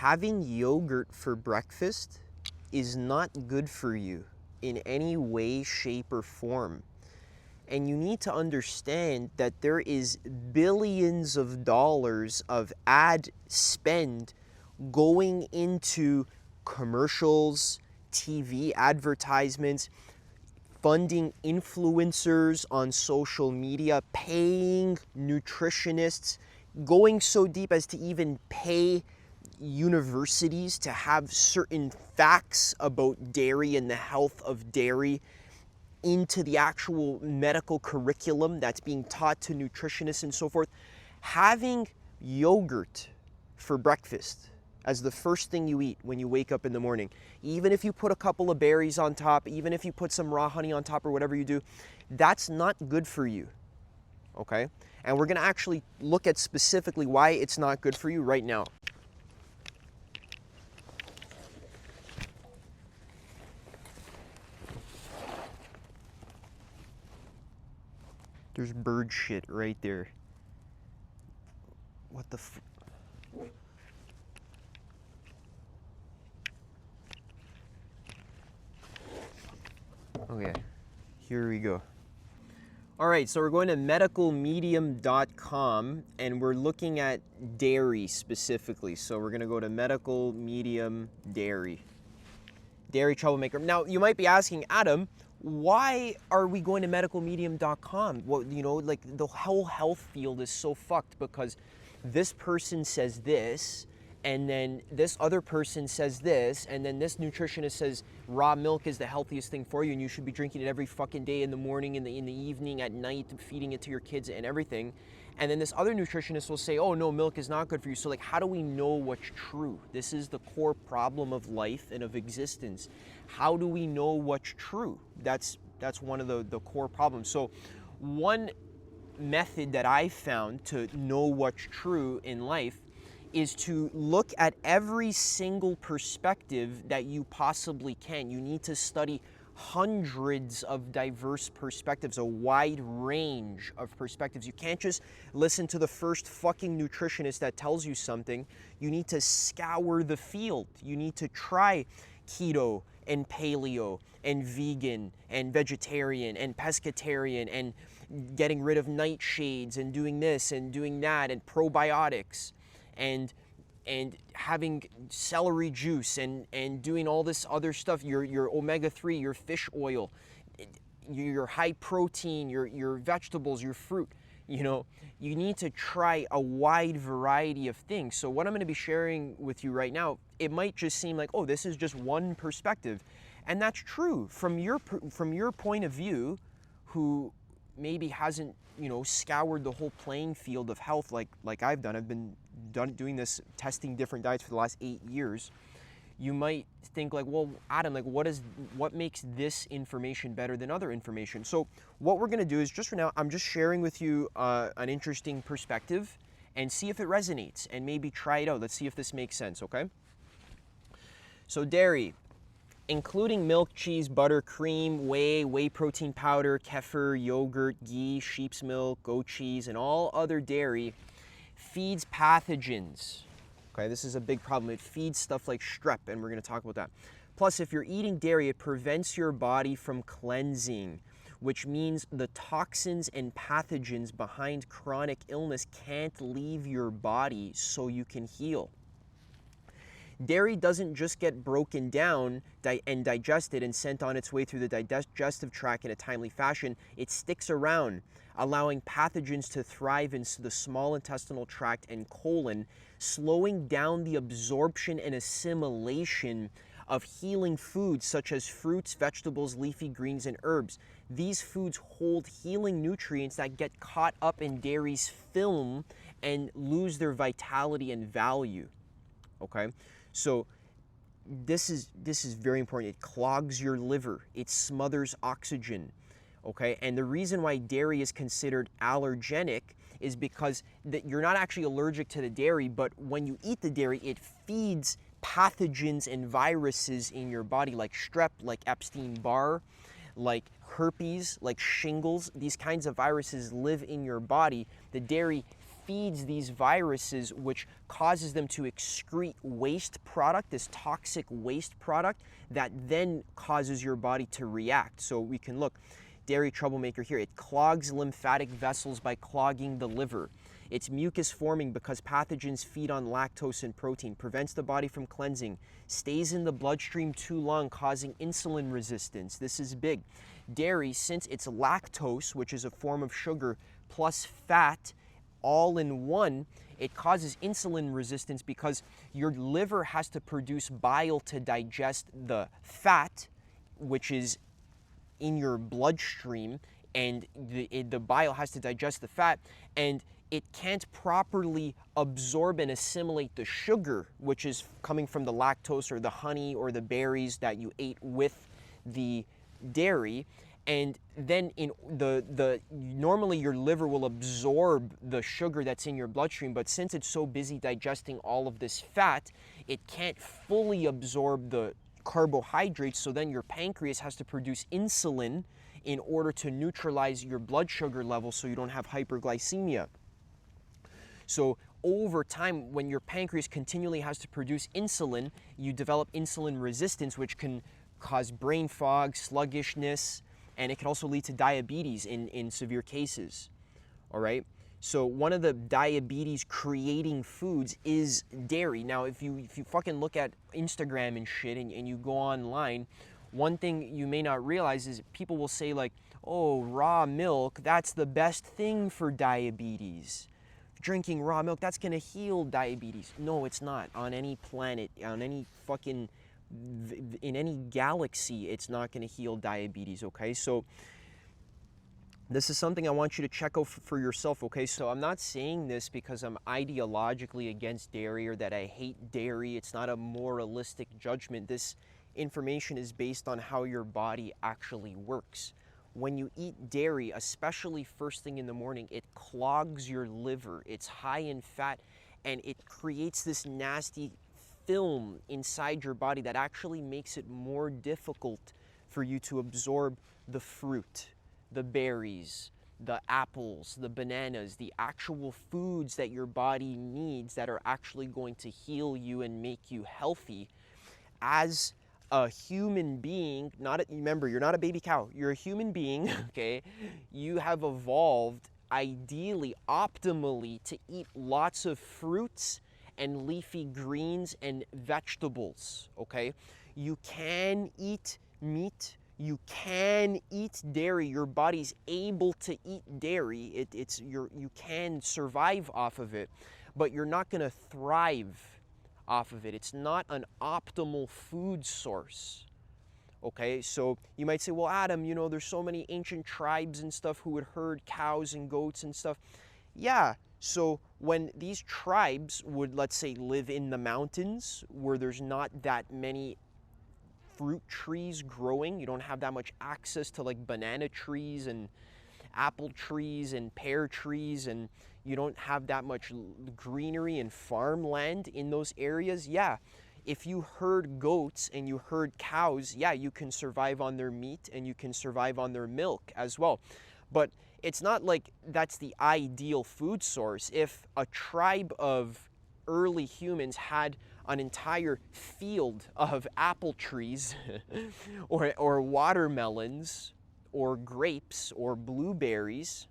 having yogurt for breakfast is not good for you in any way, shape, or form. And you need to understand that there is billions of dollars of ad spend going into commercials, TV advertisements, funding influencers on social media, paying nutritionists, going so deep as to even pay universities to have certain facts about dairy and the health of dairy into the actual medical curriculum that's being taught to nutritionists and so forth. Having yogurt for breakfast as the first thing you eat when you wake up in the morning, even if you put a couple of berries on top, even if you put some raw honey on top or whatever you do, that's not good for you, okay? And we're gonna actually look at specifically why it's not good for you right now. There's bird shit right there. What the f... Okay, here we go. All right, so we're going to medicalmedium.com and we're looking at dairy specifically. So we're gonna go to medical medium dairy. Dairy troublemaker. Now, you might be asking, Adam, why are we going to medicalmedium.com? Well, you know, like the whole health field is so fucked because this person says this, and then this other person says this, and then this nutritionist says raw milk is the healthiest thing for you and you should be drinking it every fucking day, in the morning, in the evening, at night, feeding it to your kids and everything. And then this other nutritionist will say, oh no, milk is not good for you. So like, how do we know what's true? This is the core problem of life and of existence. How do we know what's true? That's one of the core problems. So one method that I found to know what's true in life is to look at every single perspective that you possibly can. You need to study hundreds of diverse perspectives, a wide range of perspectives. You can't just listen to the first fucking nutritionist that tells you something. You need to scour the field. You need to try keto and paleo and vegan and vegetarian and pescatarian and getting rid of nightshades and doing this and doing that and probiotics and having celery juice and doing all this other stuff, your omega-3, your fish oil, your high protein, your vegetables, your fruit. You know, you need to try a wide variety of things. So what I'm going to be sharing with you right now, it might just seem like, oh, this is just one perspective. And that's true from your point of view, who maybe hasn't, you know, scoured the whole playing field of health like I've done. I've been doing this, testing different diets for the last 8 years. You might think like, well, Adam, like what makes this information better than other information? So what we're gonna do is, just for now, I'm just sharing with you an interesting perspective and see if it resonates and maybe try it out. Let's see if this makes sense, okay? So dairy, including milk, cheese, butter, cream, whey protein powder, kefir, yogurt, ghee, sheep's milk, goat cheese, and all other dairy, feeds pathogens. Okay, this is a big problem. It feeds stuff like strep, and we're going to talk about that. Plus, if you're eating dairy, it prevents your body from cleansing, which means the toxins and pathogens behind chronic illness can't leave your body so you can heal. Dairy doesn't just get broken down and digested and sent on its way through the digestive tract in a timely fashion. It sticks around, allowing pathogens to thrive in the small intestinal tract and colon, slowing down the absorption and assimilation of healing foods such as fruits, vegetables, leafy greens, and herbs. These foods hold healing nutrients that get caught up in dairy's film and lose their vitality and value. Okay? So this is very important. It clogs your liver. It smothers oxygen. Okay, and the reason why dairy is considered allergenic is because you're not actually allergic to the dairy, but when you eat the dairy, it feeds pathogens and viruses in your body, like strep, like Epstein-Barr, like herpes, like shingles. These kinds of viruses live in your body. The dairy feeds these viruses, which causes them to excrete waste product, this toxic waste product that then causes your body to react. So we can look, dairy troublemaker here, it clogs lymphatic vessels by clogging the liver. It's mucus forming because pathogens feed on lactose and protein, prevents the body from cleansing, stays in the bloodstream too long, causing insulin resistance. This is big. Dairy, since it's lactose, which is a form of sugar, plus fat, all in one, it causes insulin resistance because your liver has to produce bile to digest the fat, which is in your bloodstream, and the bile has to digest the fat, and it can't properly absorb and assimilate the sugar, which is coming from the lactose or the honey or the berries that you ate with the dairy. And then normally your liver will absorb the sugar that's in your bloodstream, but since it's so busy digesting all of this fat, it can't fully absorb the carbohydrates, so then your pancreas has to produce insulin in order to neutralize your blood sugar level so you don't have hyperglycemia. So over time, when your pancreas continually has to produce insulin, you develop insulin resistance, which can cause brain fog, sluggishness, and it can also lead to diabetes in severe cases. All right? So one of the diabetes creating foods is dairy. Now, if you fucking look at Instagram and shit and you go online, one thing you may not realize is people will say like, oh, raw milk, that's the best thing for diabetes. Drinking raw milk, that's gonna heal diabetes. No, it's not. On any planet, on any fucking, in any galaxy, it's not gonna heal diabetes, okay? So this is something I want you to check out for yourself, okay? So I'm not saying this because I'm ideologically against dairy or that I hate dairy. It's not a moralistic judgment. This information is based on how your body actually works. When you eat dairy, especially first thing in the morning, it clogs your liver. It's high in fat, and it creates this nasty film inside your body that actually makes it more difficult for you to absorb the fruit, the berries, the apples, the bananas, the actual foods that your body needs that are actually going to heal you and make you healthy. As a human being, remember, you're not a baby cow, you're a human being, okay? You have evolved ideally, optimally, to eat lots of fruits and leafy greens and vegetables, okay? You can eat meat, you can eat dairy, your body's able to eat dairy, you can survive off of it, but you're not gonna thrive off of it. It's not an optimal food source, okay? So you might say, well, Adam, you know, there's so many ancient tribes and stuff who would herd cows and goats and stuff. Yeah, so when these tribes would, let's say, live in the mountains where there's not that many fruit trees growing, you don't have that much access to like banana trees and apple trees and pear trees, and you don't have that much greenery and farmland in those areas, yeah, if you herd goats and you herd cows, yeah, you can survive on their meat and you can survive on their milk as well. But it's not like that's the ideal food source. If a tribe of early humans had an entire field of apple trees or watermelons or grapes or blueberries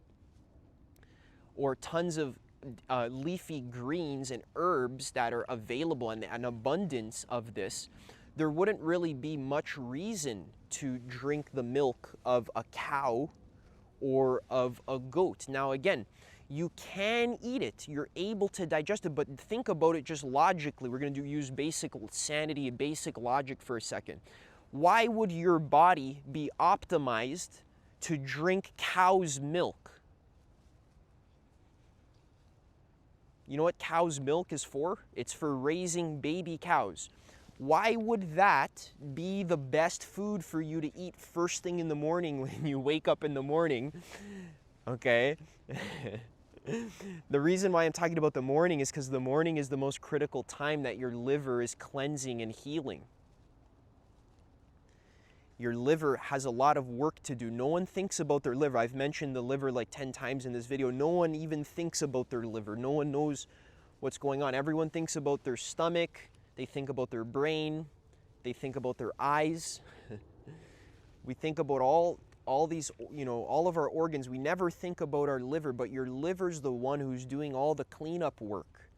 or tons of leafy greens and herbs that are available and an abundance of this, there wouldn't really be much reason to drink the milk of a cow or of a goat. Now again, you can eat it, you're able to digest it, but think about it just logically. We're going to use basic sanity and basic logic for a second. Why would your body be optimized to drink cow's milk? You know what cow's milk is for? It's for raising baby cows. Why would that be the best food for you to eat first thing in the morning when you wake up in the morning? Okay? The reason why I'm talking about the morning is because the morning is the most critical time that your liver is cleansing and healing. Your liver has a lot of work to do. No one thinks about their liver. I've mentioned the liver like 10 times in this video. No one even thinks about their liver. No one knows what's going on. Everyone thinks about their stomach. They think about their brain. They think about their eyes. We think about all these, you know, all of our organs. We never think about our liver, but your liver's the one who's doing all the cleanup work,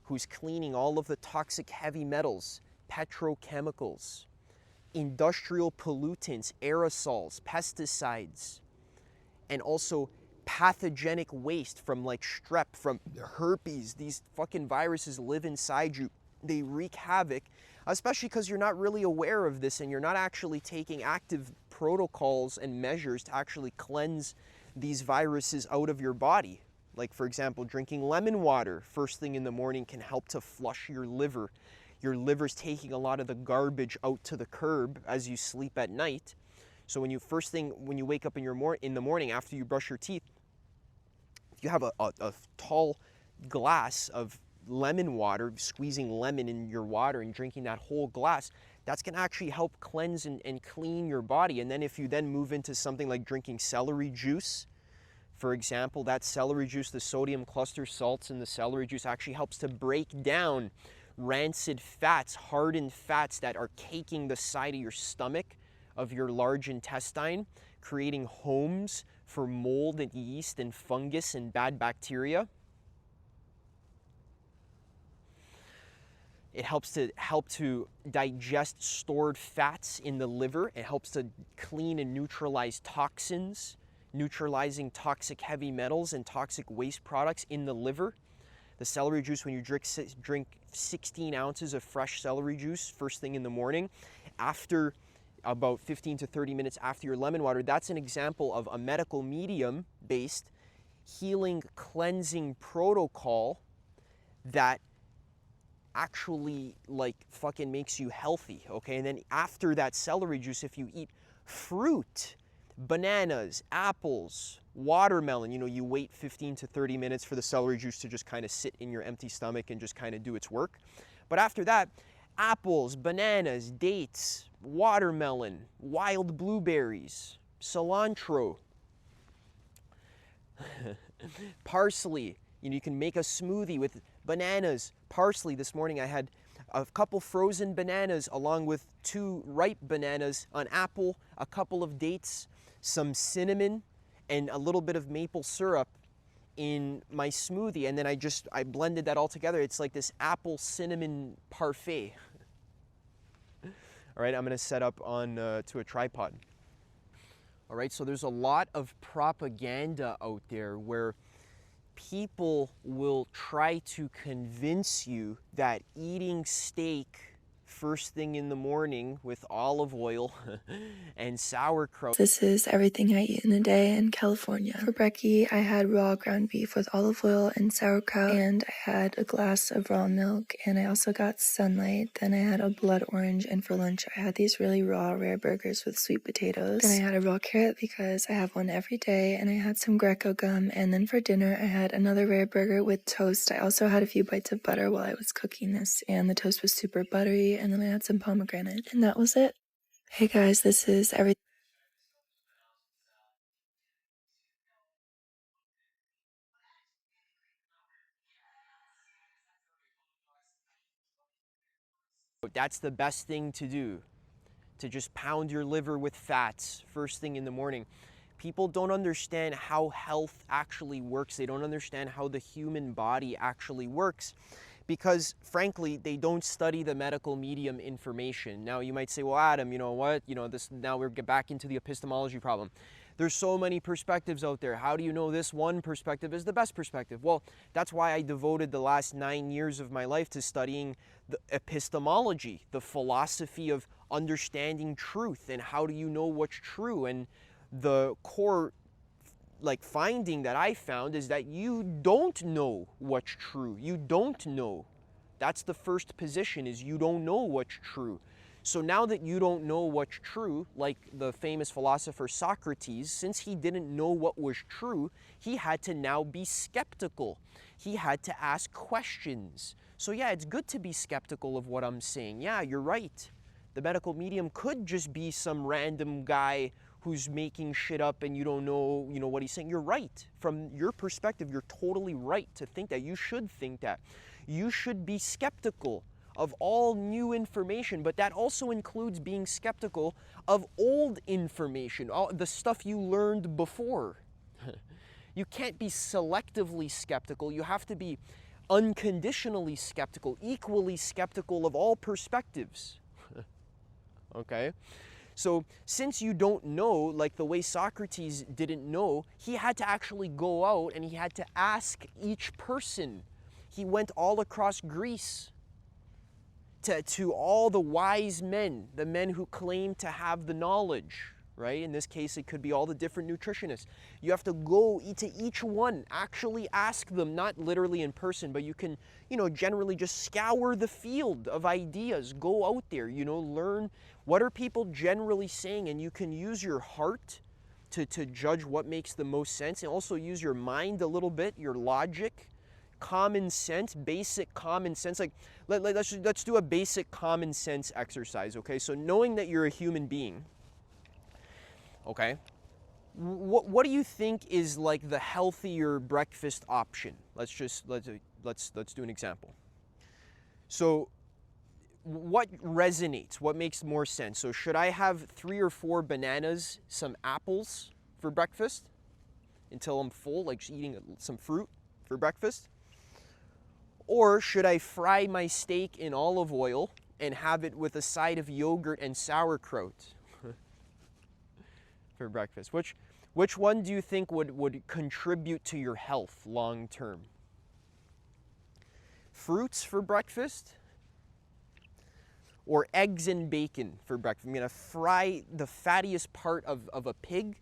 who's cleaning all of the toxic heavy metals, petrochemicals, industrial pollutants, aerosols, pesticides, and also pathogenic waste from like strep, from herpes. These fucking viruses live inside you. They wreak havoc, especially because you're not really aware of this and you're not actually taking active protocols and measures to actually cleanse these viruses out of your body. Like, for example, drinking lemon water first thing in the morning can help to flush your liver. Your liver's taking a lot of the garbage out to the curb as you sleep at night. So when you when you wake up in the morning after you brush your teeth, if you have a tall glass of lemon water, squeezing lemon in your water and drinking that whole glass, that's going to actually help cleanse and clean your body. And then if you then move into something like drinking celery juice, for example, that celery juice, the sodium cluster salts in the celery juice actually helps to break down rancid fats, hardened fats that are caking the side of your stomach, of your large intestine, creating homes for mold and yeast and fungus and bad bacteria. It helps to digest stored fats in the liver. It helps to clean and neutralize toxins, neutralizing toxic heavy metals and toxic waste products in the liver. The celery juice, when you drink 16 ounces of fresh celery juice first thing in the morning, after about 15 to 30 minutes after your lemon water, that's an example of a medical medium based healing cleansing protocol that actually like fucking makes you healthy, okay? And then after that celery juice, if you eat fruit, bananas, apples, watermelon, you know, you wait 15 to 30 minutes for the celery juice to just kind of sit in your empty stomach and just kind of do its work. But after that, apples, bananas, dates, watermelon, wild blueberries, cilantro, parsley. You know, you can make a smoothie with bananas, parsley. This morning I had a couple frozen bananas along with 2 ripe bananas, an apple, a couple of dates, some cinnamon, and a little bit of maple syrup in my smoothie. And then I blended that all together. It's like this apple cinnamon parfait. All right, I'm gonna set up on to a tripod. All right, so there's a lot of propaganda out there where people will try to convince you that eating steak first thing in the morning with olive oil and sauerkraut. This is everything I eat in a day in California. For brekkie, I had raw ground beef with olive oil and sauerkraut, and I had a glass of raw milk, and I also got sunlight. Then I had a blood orange, and for lunch I had these really raw rare burgers with sweet potatoes. Then I had a raw carrot because I have one every day, and I had some Greco gum, and then for dinner I had another rare burger with toast. I also had a few bites of butter while I was cooking this, and the toast was super buttery, and then I had some pomegranate, and that was it. Hey guys, this is everything. That's the best thing to do, to just pound your liver with fats first thing in the morning. People don't understand how health actually works. They don't understand how the human body actually works because, frankly, they don't study the medical medium information. Now, you might say, well, Adam, you know what? You know, now we're back into the epistemology problem. There's so many perspectives out there. How do you know this one perspective is the best perspective? Well, that's why I devoted the last 9 years of my life to studying the epistemology, the philosophy of understanding truth and how do you know what's true. And the core finding that I found is that you don't know what's true. You don't know. That's the first position, is you don't know what's true. So now that you don't know what's true, like the famous philosopher Socrates, since he didn't know what was true, he had to now be skeptical. He had to ask questions. So yeah, it's good to be skeptical of what I'm saying. Yeah, you're right. The medical medium could just be some random guy who's making shit up and you don't know, what he's saying. You're right. From your perspective, you're totally right to think that. You should think that. You should be skeptical of all new information, but that also includes being skeptical of old information, all the stuff you learned before. You can't be selectively skeptical. You have to be unconditionally skeptical, equally skeptical of all perspectives. Okay? So since you don't know, like the way Socrates didn't know, he had to actually go out and he had to ask each person. He went all across Greece to all the wise men, the men who claim to have the knowledge, right? In this case, it could be all the different nutritionists. You have to go to each one, actually ask them, not literally in person, but you can, generally just scour the field of ideas. Go out there, learn what are people generally saying, and you can use your heart to judge what makes the most sense, and also use your mind a little bit, your logic, common sense, basic common sense. Like let's do a basic common sense exercise, okay? So knowing that you're a human being, okay, what do you think is like the healthier breakfast option? Let's do an example. So what resonates? What makes more sense? So should I have 3 or 4 bananas, some apples for breakfast until I'm full, like eating some fruit for breakfast? Or should I fry my steak in olive oil and have it with a side of yogurt and sauerkraut for breakfast? Which one do you think would contribute to your health long term? Fruits for breakfast or eggs and bacon for breakfast? I'm going to fry the fattiest part of a pig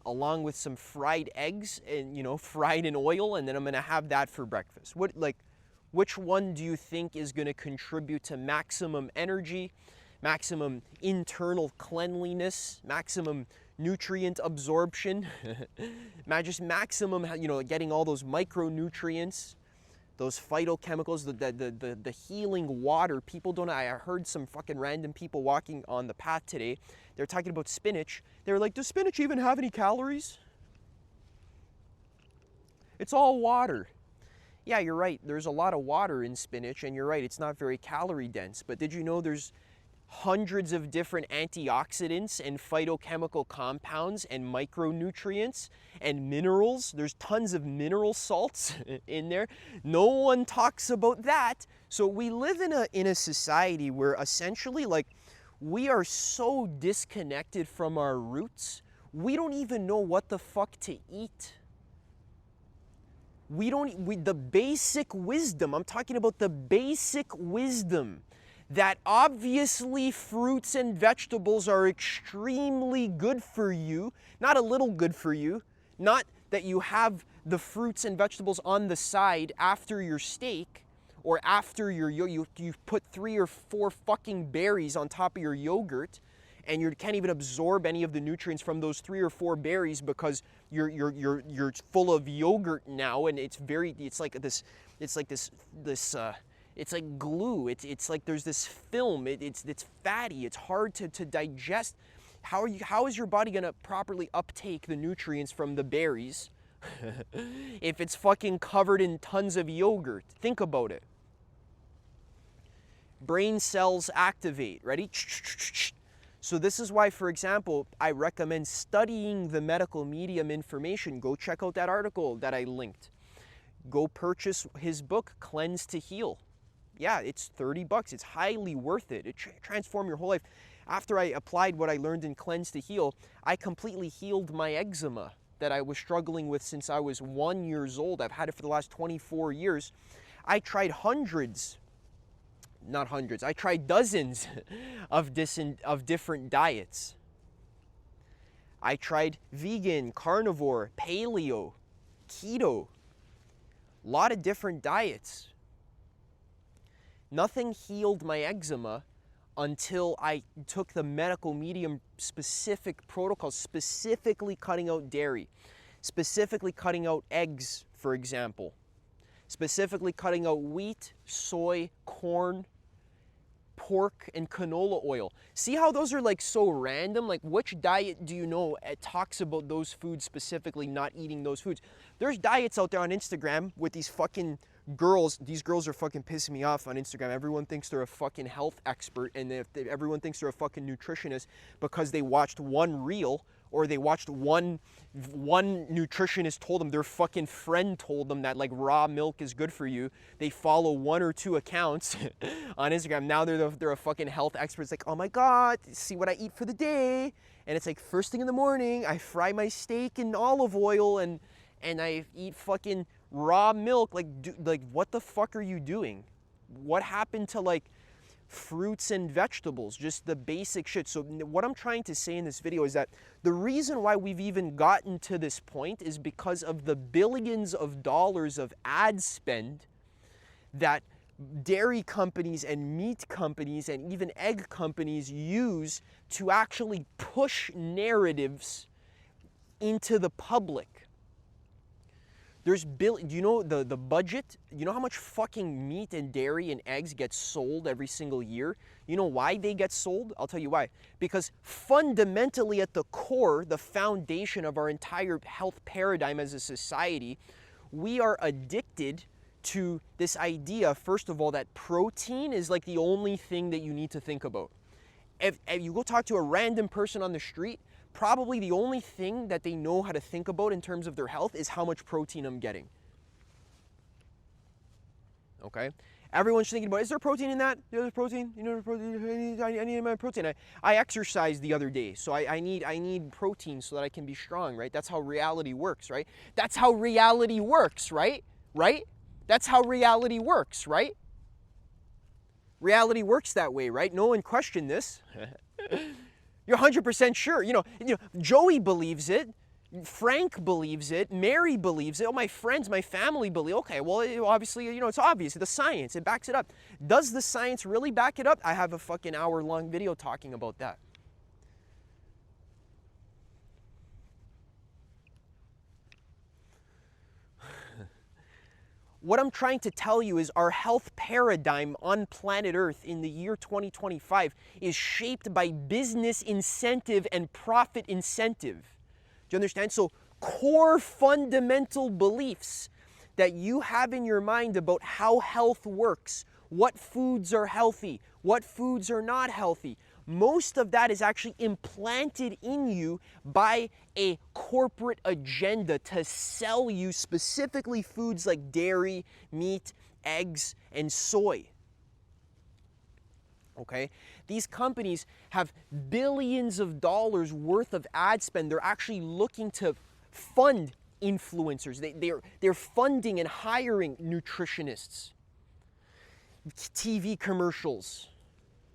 along with some fried eggs and, fried in oil, and then I'm going to have that for breakfast. Which one do you think is going to contribute to maximum energy, maximum internal cleanliness, maximum nutrient absorption, just maximum, getting all those micronutrients, those phytochemicals, the healing water? People don't, I heard some fucking random people walking on the path today, they're talking about spinach. They're like, does spinach even have any calories? It's all water. Yeah, you're right. There's a lot of water in spinach, and you're right, it's not very calorie dense. But did you know there's hundreds of different antioxidants and phytochemical compounds and micronutrients and minerals? There's tons of mineral salts in there. No one talks about that. So we live in a society where essentially, like, we are so disconnected from our roots, we don't even know what the fuck to eat. The basic wisdom, I'm talking about the basic wisdom that obviously fruits and vegetables are extremely good for you, not a little good for you, not that you have the fruits and vegetables on the side after your steak or after you put 3 or 4 fucking berries on top of your yogurt, and you can't even absorb any of the nutrients from those 3 or 4 berries because you're full of yogurt now, and it's like glue. It's like there's this film. It's fatty. It's hard to digest. How is your body gonna properly uptake the nutrients from the berries if it's fucking covered in tons of yogurt? Think about it. Brain cells activate. Ready? So this is why, for example, I recommend studying the medical medium information. Go check out that article that I linked. Go purchase his book, Cleanse to Heal. Yeah, it's $30. It's highly worth it. It transformed your whole life. After I applied what I learned in Cleanse to Heal, I completely healed my eczema that I was struggling with since I was 1 year old. I've had it for the last 24 years. I tried I tried dozens of different diets. I tried vegan, carnivore, paleo, keto, a lot of different diets. Nothing healed my eczema until I took the medical medium specific protocols, specifically cutting out dairy, specifically cutting out eggs, for example, specifically cutting out wheat, soy, corn, pork and canola oil. See how those are like so random? Like which diet do you know talks about those foods specifically, not eating those foods? There's diets out there on Instagram with these fucking girls. These girls are fucking pissing me off on Instagram. Everyone thinks they're a fucking health expert, and everyone thinks they're a fucking nutritionist because they watched one reel, or they watched one nutritionist told them, their fucking friend told them that like raw milk is good for you. They follow 1 or 2 accounts on Instagram. Now they're a fucking health expert. It's like, oh my God, see what I eat for the day. And it's like first thing in the morning, I fry my steak in olive oil and I eat fucking raw milk. Like what the fuck are you doing? What happened to like fruits and vegetables? Just the basic shit. So what I'm trying to say in this video is that the reason why we've even gotten to this point is because of the billions of dollars of ad spend that dairy companies and meat companies and even egg companies use to actually push narratives into the public. There's you know the budget? You know how much fucking meat and dairy and eggs get sold every single year? You know why they get sold? I'll tell you why. Because fundamentally at the core, the foundation of our entire health paradigm as a society, we are addicted to this idea, first of all, that protein is like the only thing that you need to think about. If you go talk to a random person on the street, probably the only thing that they know how to think about in terms of their health is how much protein I'm getting. Okay? Everyone's thinking about, is there protein in that? There's protein? You know, protein? I need my protein. I exercised the other day, so I need protein so that I can be strong, right? That's how reality works, right? That's how reality works, right? Right? That's how reality works, right? Reality works that way, right? No one questioned this. You're 100% sure. You know, Joey believes it. Frank believes it. Mary believes it. Oh, my friends, my family believe. Okay, well, obviously, it's obvious. The science, it backs it up. Does the science really back it up? I have a fucking hour-long video talking about that. What I'm trying to tell you is our health paradigm on planet Earth in the year 2025 is shaped by business incentive and profit incentive. Do you understand? So core fundamental beliefs that you have in your mind about how health works, what foods are healthy, what foods are not healthy, most of that is actually implanted in you by a corporate agenda to sell you specifically foods like dairy, meat, eggs, and soy. Okay? These companies have billions of dollars worth of ad spend. They're actually looking to fund influencers. They're funding and hiring nutritionists, TV commercials,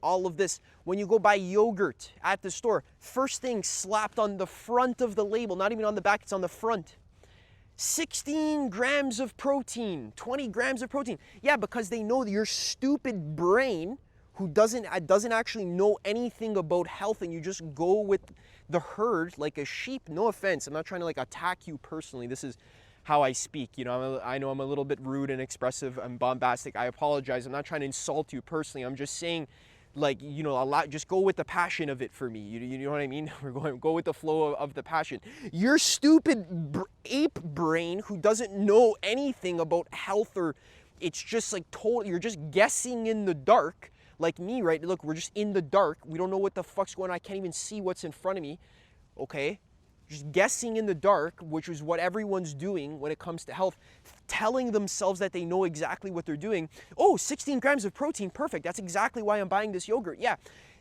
all of this. When you go buy yogurt at the store, first thing slapped on the front of the label, not even on the back, it's on the front. 16 grams of protein, 20 grams of protein. Yeah, because they know that your stupid brain, who doesn't actually know anything about health, and you just go with the herd like a sheep. No offense, I'm not trying to like attack you personally. This is how I speak. I know I'm a little bit rude and expressive and bombastic. I apologize. I'm not trying to insult you personally. I'm just saying, like, a lot, just go with the passion of it for me. You know what I mean? Go with the flow of the passion. Your stupid ape brain, who doesn't know anything about health, or it's just like you're just guessing in the dark, like me, right? Look, we're just in the dark. We don't know what the fuck's going on. I can't even see what's in front of me, okay? Just guessing in the dark, which is what everyone's doing when it comes to health, telling themselves that they know exactly what they're doing. Oh, 16 grams of protein, perfect. That's exactly why I'm buying this yogurt. Yeah,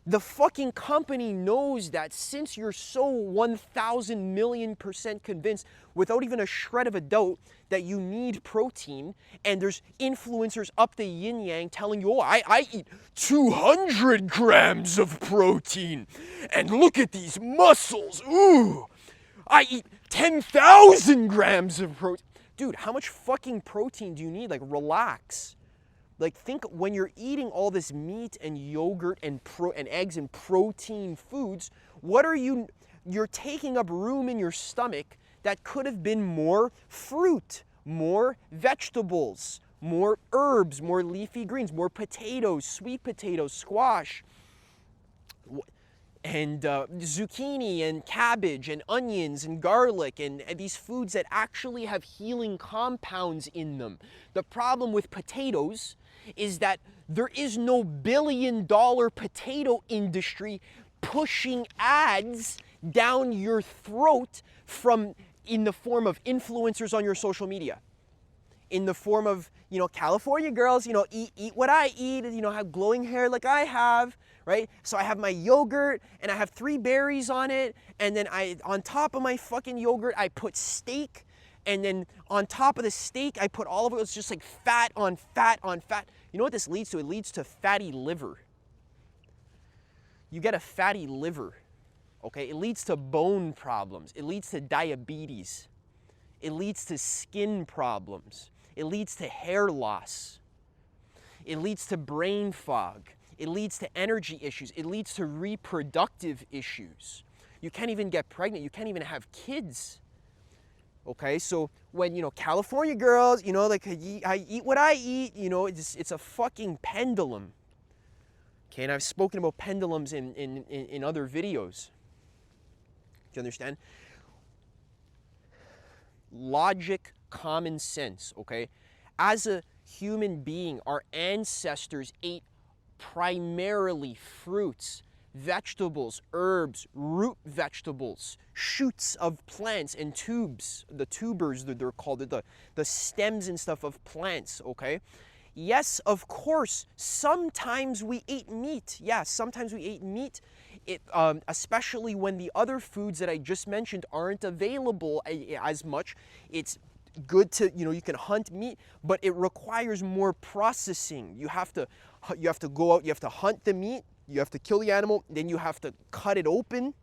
the fucking company knows that, since you're so 1,000,000,000% convinced, without even a shred of a doubt, that you need protein, and there's influencers up the yin-yang telling you, oh, I eat 200 grams of protein, and look at these muscles, ooh. I eat 10,000 grams of protein. Dude, how much fucking protein do you need? Like, relax. Like, think, when you're eating all this meat and yogurt and eggs and protein foods, you're taking up room in your stomach that could have been more fruit, more vegetables, more herbs, more leafy greens, more potatoes, sweet potatoes, squash, and zucchini and cabbage and onions and garlic and these foods that actually have healing compounds in them. The problem with potatoes is that there is no billion-dollar potato industry pushing ads down your throat in the form of influencers on your social media, in the form of, California girls, eat what I eat, have glowing hair like I have, right? So I have my yogurt and I have 3 berries on it, and then on top of my fucking yogurt, I put steak, and then on top of the steak, I put olive oil. It's just like fat on fat on fat. You know what this leads to? It leads to fatty liver. You get a fatty liver, okay? It leads to bone problems. It leads to diabetes. It leads to skin problems. It leads to hair loss. It leads to brain fog. It leads to energy issues. It leads to reproductive issues. You can't even get pregnant. You can't even have kids. Okay, so when, California girls, like I eat what I eat, it's a fucking pendulum. Okay, and I've spoken about pendulums in other videos. Do you understand? Logic, common sense, okay? As a human being, our ancestors ate primarily fruits, vegetables, herbs, root vegetables, shoots of plants, and tubes, the tubers that they're called, the stems and stuff of plants, okay? Yes, of course, sometimes we ate meat. Yeah, sometimes we ate meat, especially when the other foods that I just mentioned aren't available as much. It's good to, you can hunt meat, but it requires more processing. You have to go out, you have to hunt the meat, you have to kill the animal, then you have to cut it open,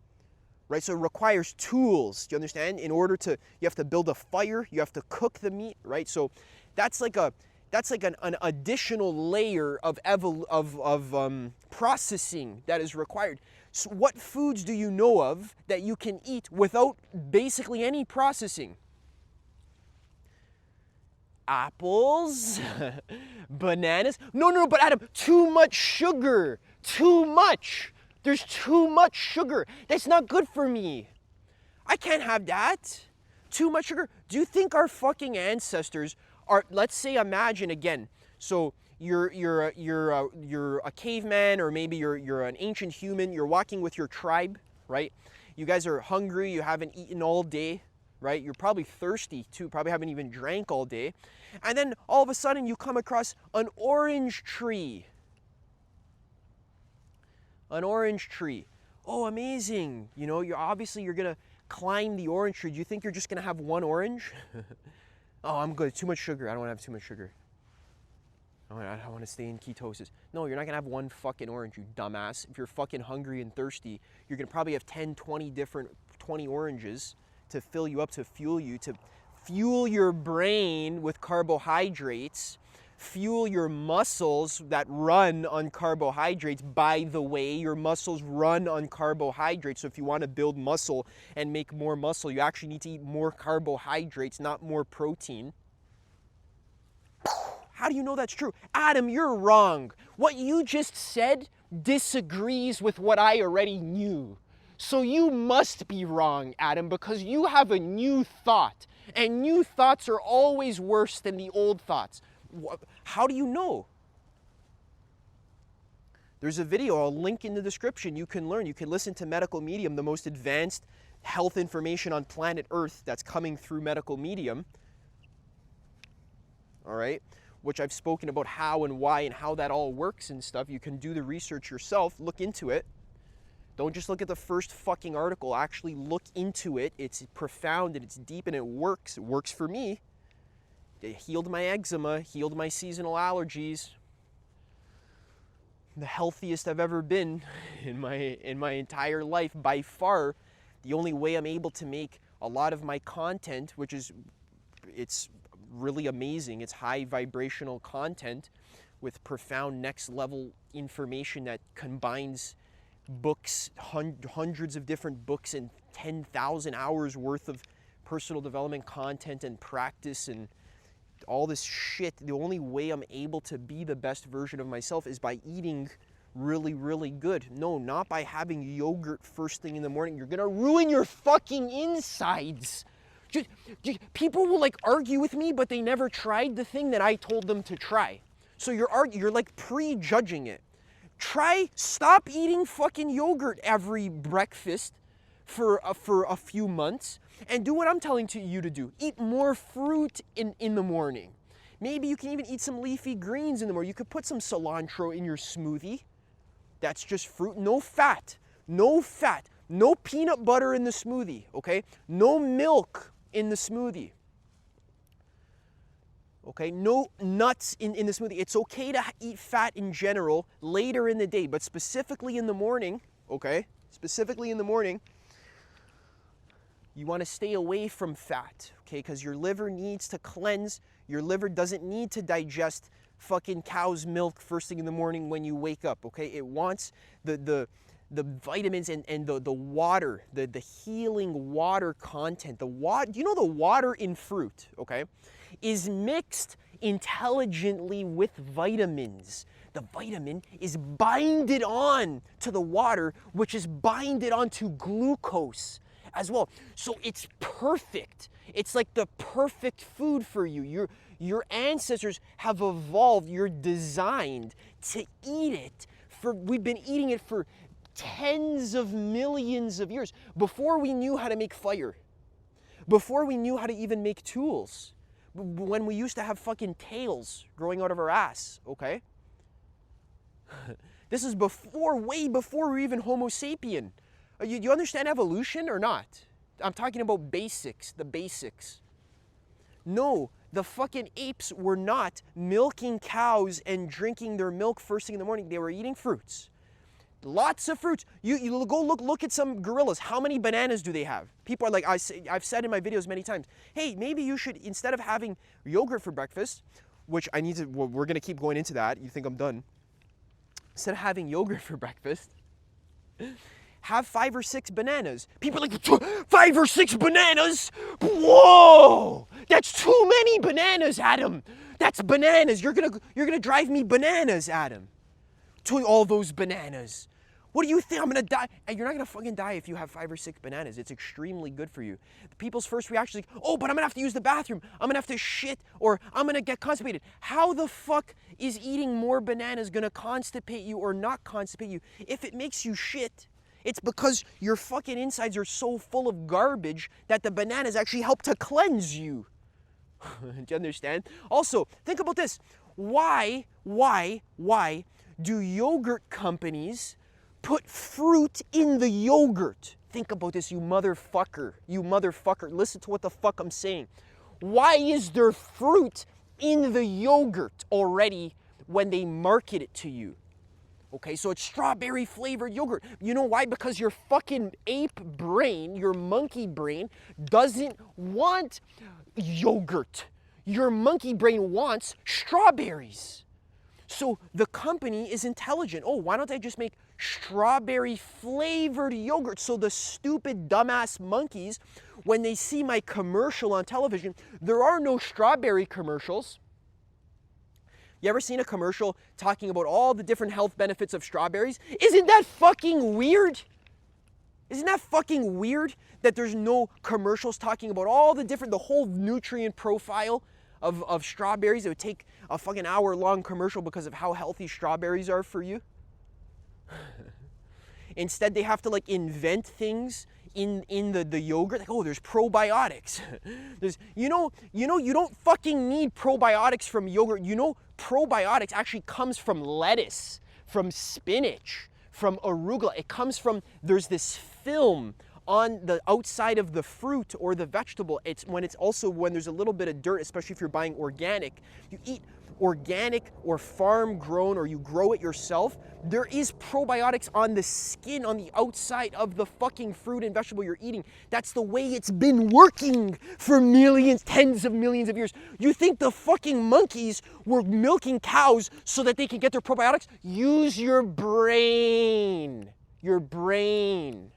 right? So it requires tools, do you understand? You have to build a fire, you have to cook the meat, right? So that's like an additional layer of processing that is required. So what foods do you know of that you can eat without basically any processing? Apples, bananas. No, but Adam, too much sugar. Too much. There's too much sugar. That's not good for me. I can't have that. Too much sugar. Do you think our fucking ancestors are, let's say, imagine again, so you're a caveman, or maybe you're an ancient human, you're walking with your tribe, right? You guys are hungry, you haven't eaten all day, right? You're probably thirsty too, probably haven't even drank all day. And then all of a sudden you come across an orange tree. An orange tree. Oh, amazing. You're gonna climb the orange tree. Do you think you're just gonna have one orange? Oh, I'm good. Too much sugar. I don't want to have too much sugar. I want to stay in ketosis. No, you're not going to have one fucking orange, you dumbass. If you're fucking hungry and thirsty, you're going to probably have 10, 20 oranges to fill you up, to fuel your brain with carbohydrates, fuel your muscles that run on carbohydrates. By the way, your muscles run on carbohydrates. So if you want to build muscle and make more muscle, you actually need to eat more carbohydrates, not more protein. How do you know that's true? Adam, you're wrong. What you just said disagrees with what I already knew. So you must be wrong, Adam, because you have a new thought. And new thoughts are always worse than the old thoughts. How do you know? There's a video, I'll link in the description. You can learn. You can listen to Medical Medium, the most advanced health information on planet Earth that's coming through Medical Medium. All right? Which I've spoken about how and why and how that all works and stuff. You can do the research yourself, look into it. Don't just look at the first fucking article. Actually look into it. It's profound and it's deep and it works. It works for me. It healed my eczema, healed my seasonal allergies. The healthiest I've ever been in my entire life by far. The only way I'm able to make a lot of my content, which is, it's really amazing. It's high vibrational content with profound next level information that combines books, hundreds of different books and 10,000 hours worth of personal development content and practice and all this shit, the only way I'm able to be the best version of myself is by eating really, really good. No, not by having yogurt first thing in the morning. You're gonna ruin your fucking insides. People will like argue with me, but they never tried the thing that I told them to try. So you're like prejudging it. Stop eating fucking yogurt every breakfast for a few months and do what I'm telling you to do. Eat more fruit in the morning. Maybe you can even eat some leafy greens in the morning. You could put some cilantro in your smoothie. That's just fruit, no fat, no peanut butter in the smoothie, okay? No milk in the smoothie. Okay, no nuts in the smoothie. It's okay to eat fat in general later in the day, but specifically in the morning, okay? Specifically in the morning, you want to stay away from fat, okay? Because your liver needs to cleanse. Your liver doesn't need to digest fucking cow's milk first thing in the morning when you wake up, okay? It wants the vitamins and the water, the healing water content. Do you know the water in fruit, okay, is mixed intelligently with vitamins. The vitamin is binded on to the water, which is binded onto glucose as well. So it's perfect. It's like the perfect food for you. Your ancestors have evolved, you're designed to eat it. We've been eating it for tens of millions of years, before we knew how to make fire, before we knew how to even make tools, when we used to have fucking tails growing out of our ass, okay? This is way before we were even Homo sapien. You understand evolution or not? I'm talking about basics, the basics. No, the fucking apes were not milking cows and drinking their milk first thing in the morning. They were eating fruits. Lots of fruits. You go look at some gorillas. How many bananas do they have? People are like, I've said in my videos many times, hey, maybe you should, instead of having yogurt for breakfast, which we're going to keep going into that. You think I'm done. Instead of having yogurt for breakfast, have 5 or 6 bananas. People are like, 5 or 6 bananas? Whoa! That's too many bananas, Adam. That's bananas. You're gonna drive me bananas, Adam. To all those bananas. What do you think? I'm gonna die? And you're not gonna fucking die if you have 5 or 6 bananas. It's extremely good for you. People's first reaction is like, oh, but I'm gonna have to use the bathroom. I'm gonna have to shit, or I'm gonna get constipated. How the fuck is eating more bananas gonna constipate you or not constipate you? If it makes you shit, it's because your fucking insides are so full of garbage that the bananas actually help to cleanse you. Do you understand? Also, think about this. Why do yogurt companies put fruit in the yogurt? Think about this, you motherfucker. You motherfucker. Listen to what the fuck I'm saying. Why is there fruit in the yogurt already when they market it to you? Okay, so it's strawberry flavored yogurt. You know why? Because your fucking ape brain, your monkey brain, doesn't want yogurt. Your monkey brain wants strawberries. So the company is intelligent. Oh, why don't I just make strawberry flavored yogurt? So the stupid dumbass monkeys, when they see my commercial on television, there are no strawberry commercials. You ever seen a commercial talking about all the different health benefits of strawberries? Isn't that fucking weird? Isn't that fucking weird that there's no commercials talking about all the whole nutrient profile of strawberries? It would take a fucking hour-long commercial because of how healthy strawberries are for you. Instead, they have to like invent things in the yogurt. Like, oh, there's probiotics. You don't fucking need probiotics from yogurt. You know, probiotics actually comes from lettuce, from spinach, from arugula. It comes from, there's this film on the outside of the fruit or the vegetable. It's when there's a little bit of dirt, especially if you're buying organic. You eat organic or farm grown, or you grow it yourself, there is probiotics on the skin, on the outside of the fucking fruit and vegetable you're eating. That's the way it's been working for millions, tens of millions of years. You think the fucking monkeys were milking cows so that they can get their probiotics? Use your brain. Your brain.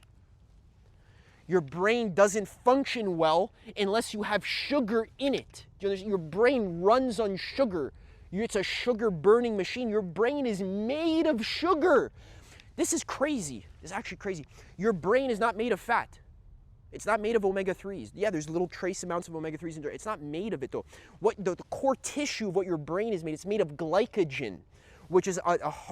Your brain doesn't function well unless you have sugar in it. Do you you understand? Your brain runs on sugar. It's a sugar burning machine. Your brain is made of sugar. This is crazy. It's actually crazy. Your brain is not made of fat. It's not made of omega-3s. Yeah, there's little trace amounts of omega-3s in there. It's not made of it though. What the core tissue of what your brain is made, it's made of glycogen, which is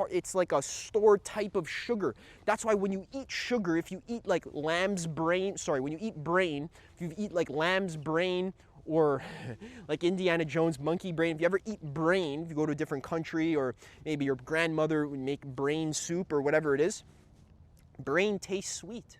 it's like a stored type of sugar. That's why when you eat sugar, if you eat like lamb's brain, when you eat brain, if you eat like lamb's brain or like Indiana Jones monkey brain, if you ever eat brain, if you go to a different country or maybe your grandmother would make brain soup or whatever it is, brain tastes sweet.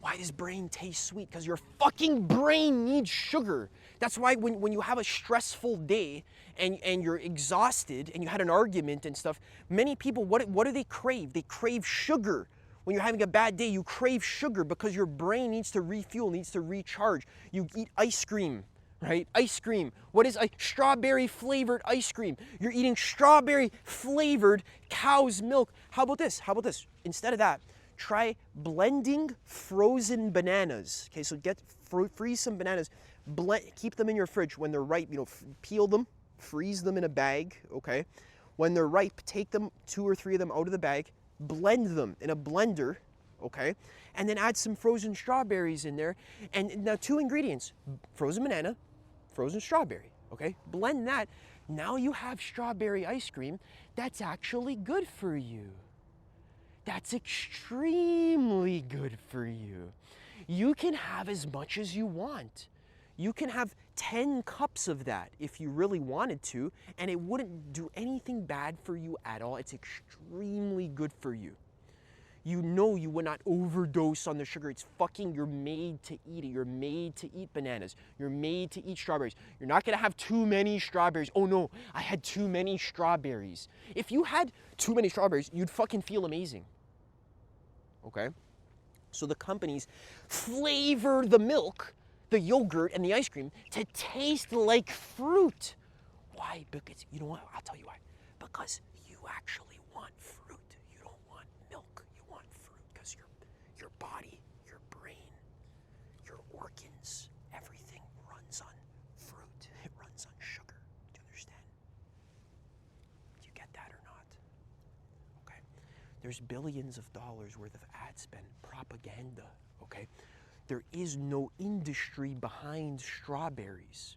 Why does brain taste sweet? Because your fucking brain needs sugar. That's why when you have a stressful day and you're exhausted and you had an argument and stuff, many people, what do they crave? They crave sugar. When you're having a bad day, you crave sugar because your brain needs to refuel, needs to recharge. You eat ice cream, right? Ice cream. What is strawberry flavored ice cream? You're eating strawberry flavored cow's milk. How about this? How about this? Instead of that, try blending frozen bananas. Okay, so freeze some bananas, keep them in your fridge. When they're ripe, peel them, freeze them in a bag, okay? When they're ripe, take them, 2 or 3 of them out of the bag, blend them in a blender, okay? And then add some frozen strawberries in there. And now 2 ingredients, frozen banana, frozen strawberry, okay? Blend that. Now you have strawberry ice cream that's actually good for you. That's extremely good for you. You can have as much as you want. You can have 10 cups of that if you really wanted to, and it wouldn't do anything bad for you at all. It's extremely good for you. You know you would not overdose on the sugar. You're made to eat it. You're made to eat bananas. You're made to eat strawberries. You're not gonna have too many strawberries. Oh no, I had too many strawberries. If you had too many strawberries, you'd fucking feel amazing. Okay? So the companies flavor the milk, the yogurt, and the ice cream to taste like fruit. Why? Because, you know what? I'll tell you why. Because you actually want fruit. You don't want milk. You want fruit because your body, your brain, your organs, everything runs on fruit. It runs on sugar. Do you understand? Do you get that or not? Okay. There's billions of dollars worth of ad spend, propaganda, okay? There is no industry behind strawberries.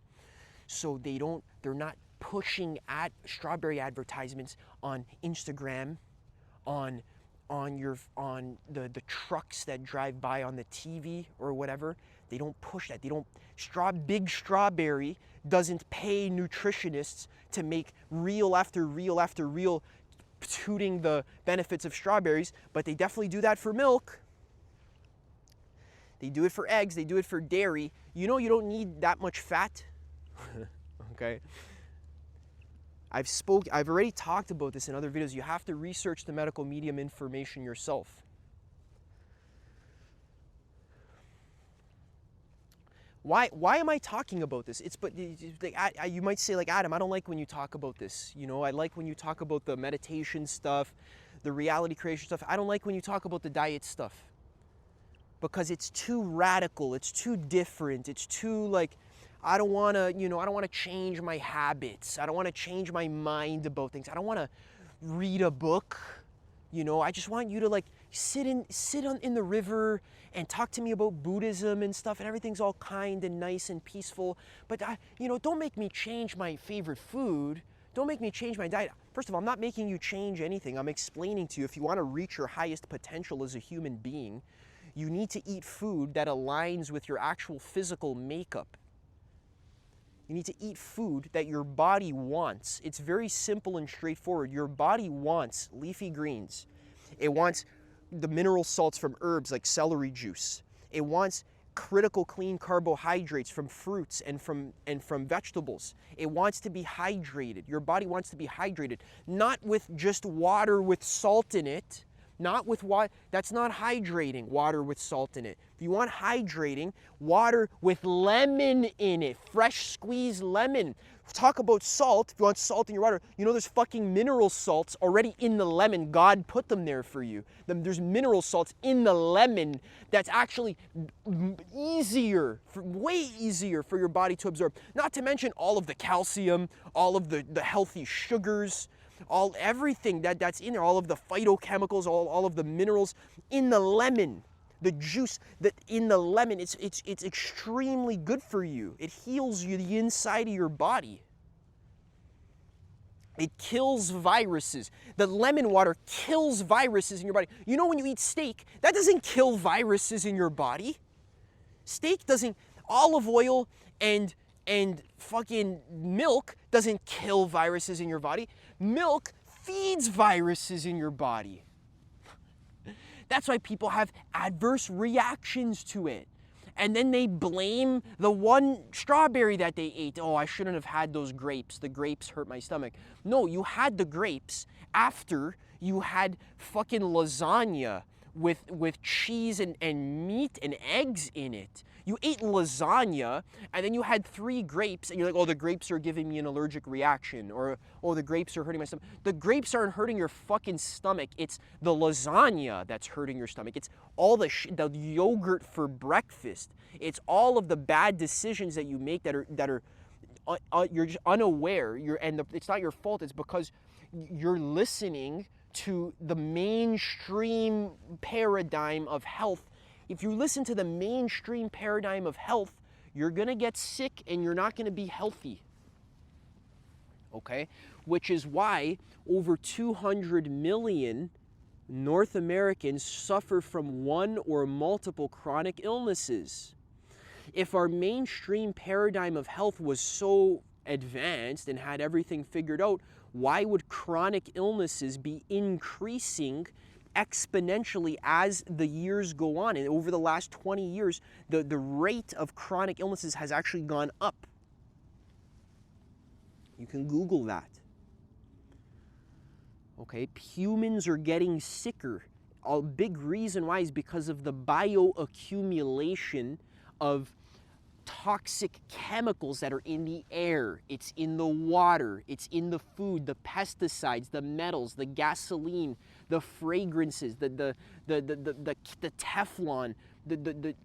So they're not pushing strawberry advertisements on Instagram, on the trucks that drive by on the TV or whatever. They don't push that. Big Strawberry doesn't pay nutritionists to make reel after reel after reel tooting the benefits of strawberries, but they definitely do that for milk. They do it for eggs, they do it for dairy. You know you don't need that much fat. Okay? I've already talked about this in other videos. You have to research the medical medium information yourself. Why am I talking about this? You might say, like, Adam, I don't like when you talk about this. I like when you talk about the meditation stuff, the reality creation stuff. I don't like when you talk about the diet stuff. Because it's too radical, it's too different, it's too like, I don't want to change my habits. I don't want to change my mind about things. I don't want to read a book. I just want you to like sit in the river and talk to me about Buddhism and stuff, and everything's all kind and nice and peaceful. But don't make me change my favorite food. Don't make me change my diet. First of all, I'm not making you change anything. I'm explaining to you, if you want to reach your highest potential as a human being, you need to eat food that aligns with your actual physical makeup. You need to eat food that your body wants. It's very simple and straightforward. Your body wants leafy greens. It wants the mineral salts from herbs like celery juice. It wants critical clean carbohydrates from fruits and from vegetables. It wants to be hydrated. Your body wants to be hydrated, not with just water with salt in it. Not with water. That's not hydrating, water with salt in it. If you want hydrating, water with lemon in it, fresh squeezed lemon. Talk about salt. If you want salt in your water, you know there's fucking mineral salts already in the lemon. God put them there for you. There's mineral salts in the lemon that's actually easier, way easier for your body to absorb. Not to mention all of the calcium, all of the healthy sugars, everything that's in there, all of the phytochemicals, all of the minerals in the lemon. The juice that in the lemon, it's extremely good for you. It heals you, the inside of your body. It kills viruses. The lemon water kills viruses in your body. You know when you eat steak, that doesn't kill viruses in your body. Steak doesn't, olive oil and fucking milk doesn't kill viruses in your body. Milk feeds viruses in your body. That's why people have adverse reactions to it. And then they blame the one strawberry that they ate. Oh, I shouldn't have had those grapes. The grapes hurt my stomach. No, you had the grapes after you had fucking lasagna with cheese and meat and eggs in it. You ate lasagna and then you had 3 grapes and you're like, oh, the grapes are giving me an allergic reaction, or oh, the grapes are hurting my stomach. The grapes aren't hurting your fucking stomach. It's the lasagna that's hurting your stomach. It's all the yogurt for breakfast. It's all of the bad decisions that you make that are you're just unaware. It's not your fault. It's because you're listening to the mainstream paradigm of health. If you listen to the mainstream paradigm of health, you're gonna get sick and you're not gonna be healthy. Okay? Which is why over 200 million North Americans suffer from one or multiple chronic illnesses. If our mainstream paradigm of health was so advanced and had everything figured out, why would chronic illnesses be increasing exponentially as the years go on? And over the last 20 years, the rate of chronic illnesses has actually gone up. You can Google that. Okay, humans are getting sicker. A big reason why is because of the bioaccumulation of toxic chemicals that are in the air, it's in the water, it's in the food, the pesticides, the metals, the gasoline, the fragrances, the Teflon, the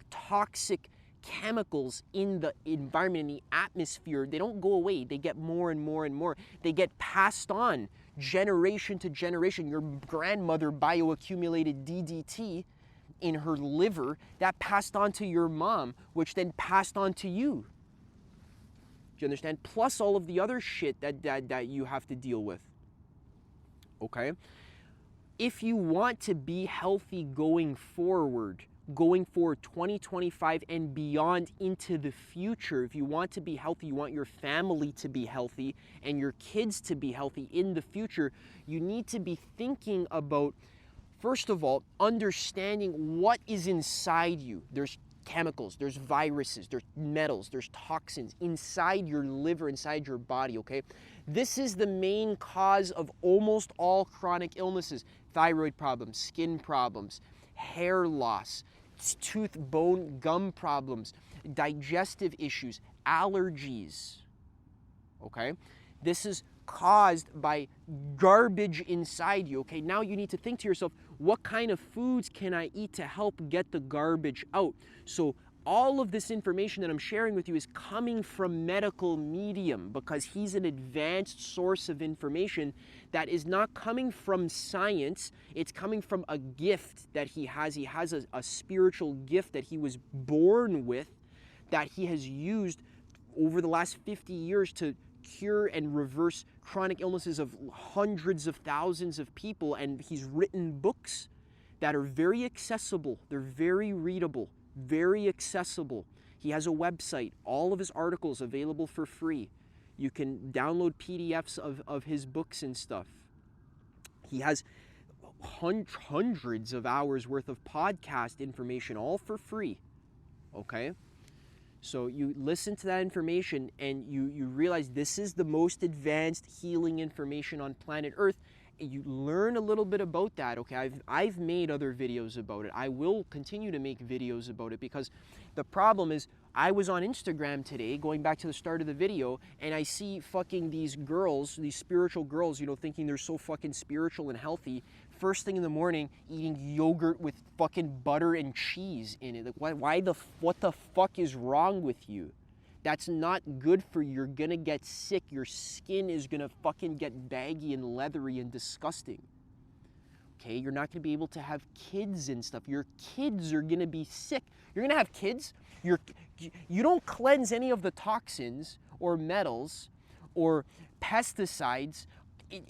toxic chemicals in the environment, in the atmosphere. They don't go away. They get more and more and more. They get passed on generation to generation. Your grandmother bioaccumulated DDT in her liver, that passed on to your mom, which then passed on to you. Do you understand? Plus all of the other shit that you have to deal with. Okay? If you want to be healthy going forward 2025 and beyond into the future, if you want to be healthy, you want your family to be healthy and your kids to be healthy in the future, you need to be thinking about, first of all, understanding what is inside you. There's chemicals, there's viruses, there's metals, there's toxins inside your liver, inside your body, okay? This is the main cause of almost all chronic illnesses. Thyroid problems, skin problems, hair loss, tooth, bone, gum problems, digestive issues, allergies, okay? This is caused by garbage inside you, okay? Now you need to think to yourself, what kind of foods can I eat to help get the garbage out? So all of this information that I'm sharing with you is coming from medical medium because he's an advanced source of information that is not coming from science. It's coming from a gift that he has. He has a spiritual gift that he was born with that he has used over the last 50 years to cure and reverse chronic illnesses of hundreds of thousands of people. And he's written books that are very accessible. They're very readable. Very accessible. He has a website, all of his articles available for free. You can download PDFs of his books and stuff. He has hundreds of hours worth of podcast information, all for free. Okay? So you listen to that information and you realize this is the most advanced healing information on planet Earth, you learn a little bit about that, okay? I've made other videos about it. I will continue to make videos about it, because the problem is I was on Instagram today, going back to the start of the video, and I see fucking these girls, these spiritual girls, you know, thinking they're so fucking spiritual and healthy, first thing in the morning eating yogurt with fucking butter and cheese in it. Like, what the fuck is wrong with you? That's not good for you. You're gonna get sick. Your skin is gonna fucking get baggy and leathery and disgusting. Okay, you're not gonna be able to have kids and stuff. Your kids are gonna be sick. You're gonna have kids. You don't cleanse any of the toxins or metals or pesticides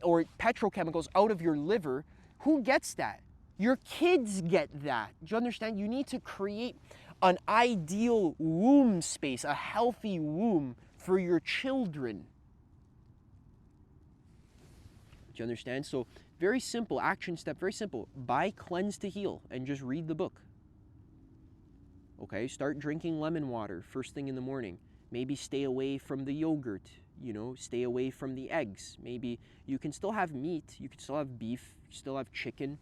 or petrochemicals out of your liver. Who gets that? Your kids get that. Do you understand? You need to create an ideal womb space, a healthy womb for your children. Do you understand? So very simple action step, very simple. Buy Cleanse to Heal and just read the book. Okay, start drinking lemon water first thing in the morning. Maybe stay away from the yogurt, you know, stay away from the eggs. Maybe you can still have meat, you can still have beef, you still have chicken,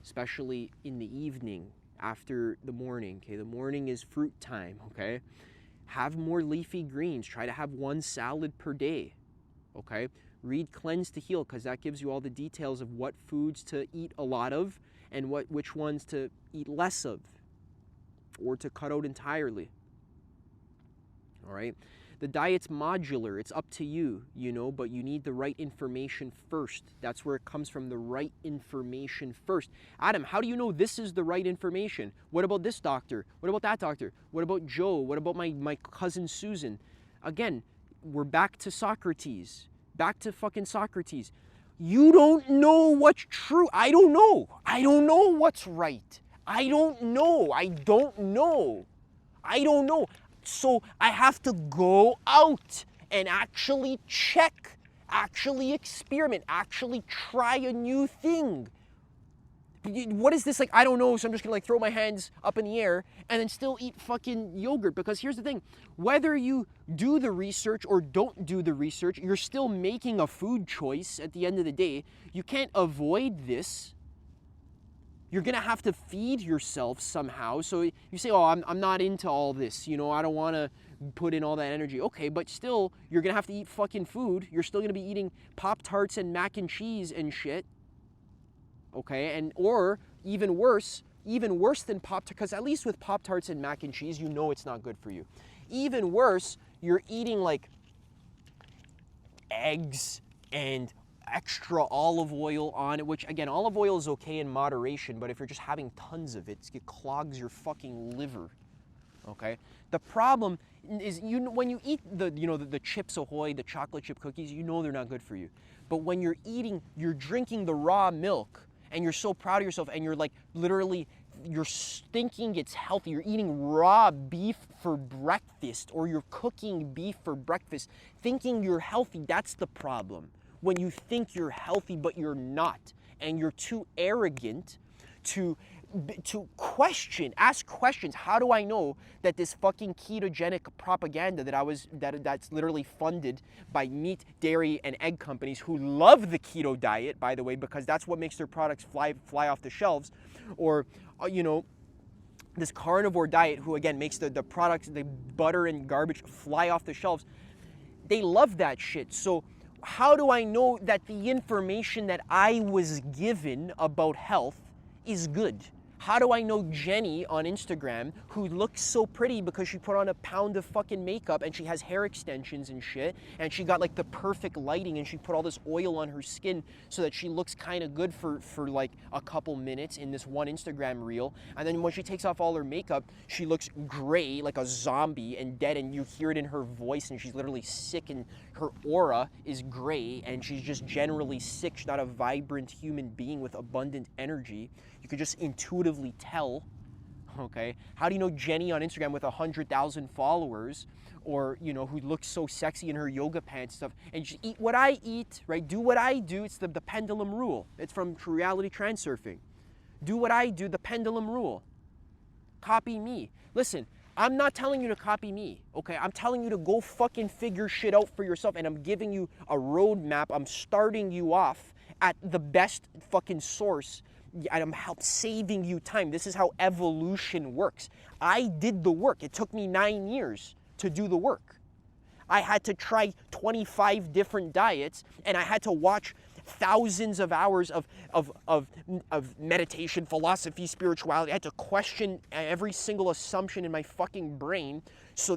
especially in the evening after the morning, okay? The morning is fruit time, okay? Have more leafy greens. Try to have one salad per day, okay? Read Cleanse to Heal, because that gives you all the details of what foods to eat a lot of and which ones to eat less of or to cut out entirely, all right? The diet's modular. It's up to you, you know, but you need the right information first. That's where it comes from, the right information first. Adam, how do you know this is the right information? What about this doctor? What about that doctor? What about Joe? What about my cousin Susan? Again, we're back to Socrates. Back to fucking Socrates. You don't know what's true. I don't know. I don't know what's right. I don't know. I don't know. I don't know. So I have to go out and actually check, actually experiment, actually try a new thing. What is this, like, I don't know, so I'm just gonna like throw my hands up in the air and then still eat fucking yogurt? Because here's the thing, whether you do the research or don't do the research, you're still making a food choice at the end of the day. You can't avoid this. You're gonna have to feed yourself somehow. So you say, oh, I'm not into all this, you know, I don't wanna put in all that energy. Okay, but still, you're gonna have to eat fucking food. You're still gonna be eating Pop-Tarts and mac and cheese and shit. Okay, and or even worse than Pop-Tarts, because at least with Pop-Tarts and mac and cheese, you know it's not good for you. Even worse, you're eating like eggs and extra olive oil on it, which again, olive oil is okay in moderation, but if you're just having tons of it, it clogs your fucking liver, okay? The problem is, when you eat the Chips Ahoy, the chocolate chip cookies, you know they're not good for you. But when you're drinking the raw milk, and you're so proud of yourself, and you're like, literally, you're thinking it's healthy, you're eating raw beef for breakfast, or you're cooking beef for breakfast, thinking you're healthy, that's the problem. When you think you're healthy, but you're not, and you're too arrogant to ask questions. How do I know that this fucking ketogenic propaganda that's literally funded by meat, dairy, and egg companies who love the keto diet, by the way, because that's what makes their products fly off the shelves, or this carnivore diet, who again makes the products, the butter and garbage, fly off the shelves. They love that shit. So how do I know that the information that I was given about health is good? How do I know Jenny on Instagram, who looks so pretty because she put on a pound of fucking makeup and she has hair extensions and shit, and she got like the perfect lighting and she put all this oil on her skin so that she looks kind of good for like a couple minutes in this one Instagram reel, and then when she takes off all her makeup, she looks gray like a zombie and dead, and you hear it in her voice, and she's literally sick, and her aura is gray, and she's just generally sick. She's not a vibrant human being with abundant energy. You could just intuitively tell, okay? How do you know Jenny on Instagram with 100,000 followers, or, who looks so sexy in her yoga pants stuff, and just eat what I eat, right? Do what I do. It's the pendulum rule. It's from reality transurfing. Do what I do, the pendulum rule. Copy me. Listen, I'm not telling you to copy me, okay? I'm telling you to go fucking figure shit out for yourself, and I'm giving you a roadmap. I'm starting you off at the best fucking source, and I'm saving you time. This is how evolution works. I did the work. It took me 9 years to do the work. I had to try 25 different diets, and I had to watch thousands of hours of meditation, philosophy, spirituality. I had to question every single assumption in my fucking brain.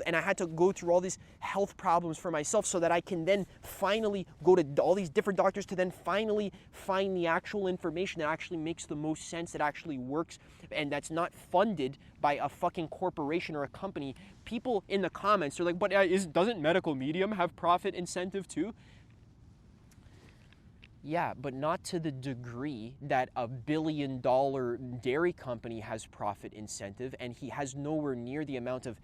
And I had to go through all these health problems for myself so that I can then finally go to all these different doctors to then finally find the actual information that actually makes the most sense, that actually works, and that's not funded by a fucking corporation or a company. People in the comments are like, but doesn't Medical Medium have profit incentive too? Yeah, but not to the degree that a billion-dollar dairy company has profit incentive, and he has nowhere near the amount of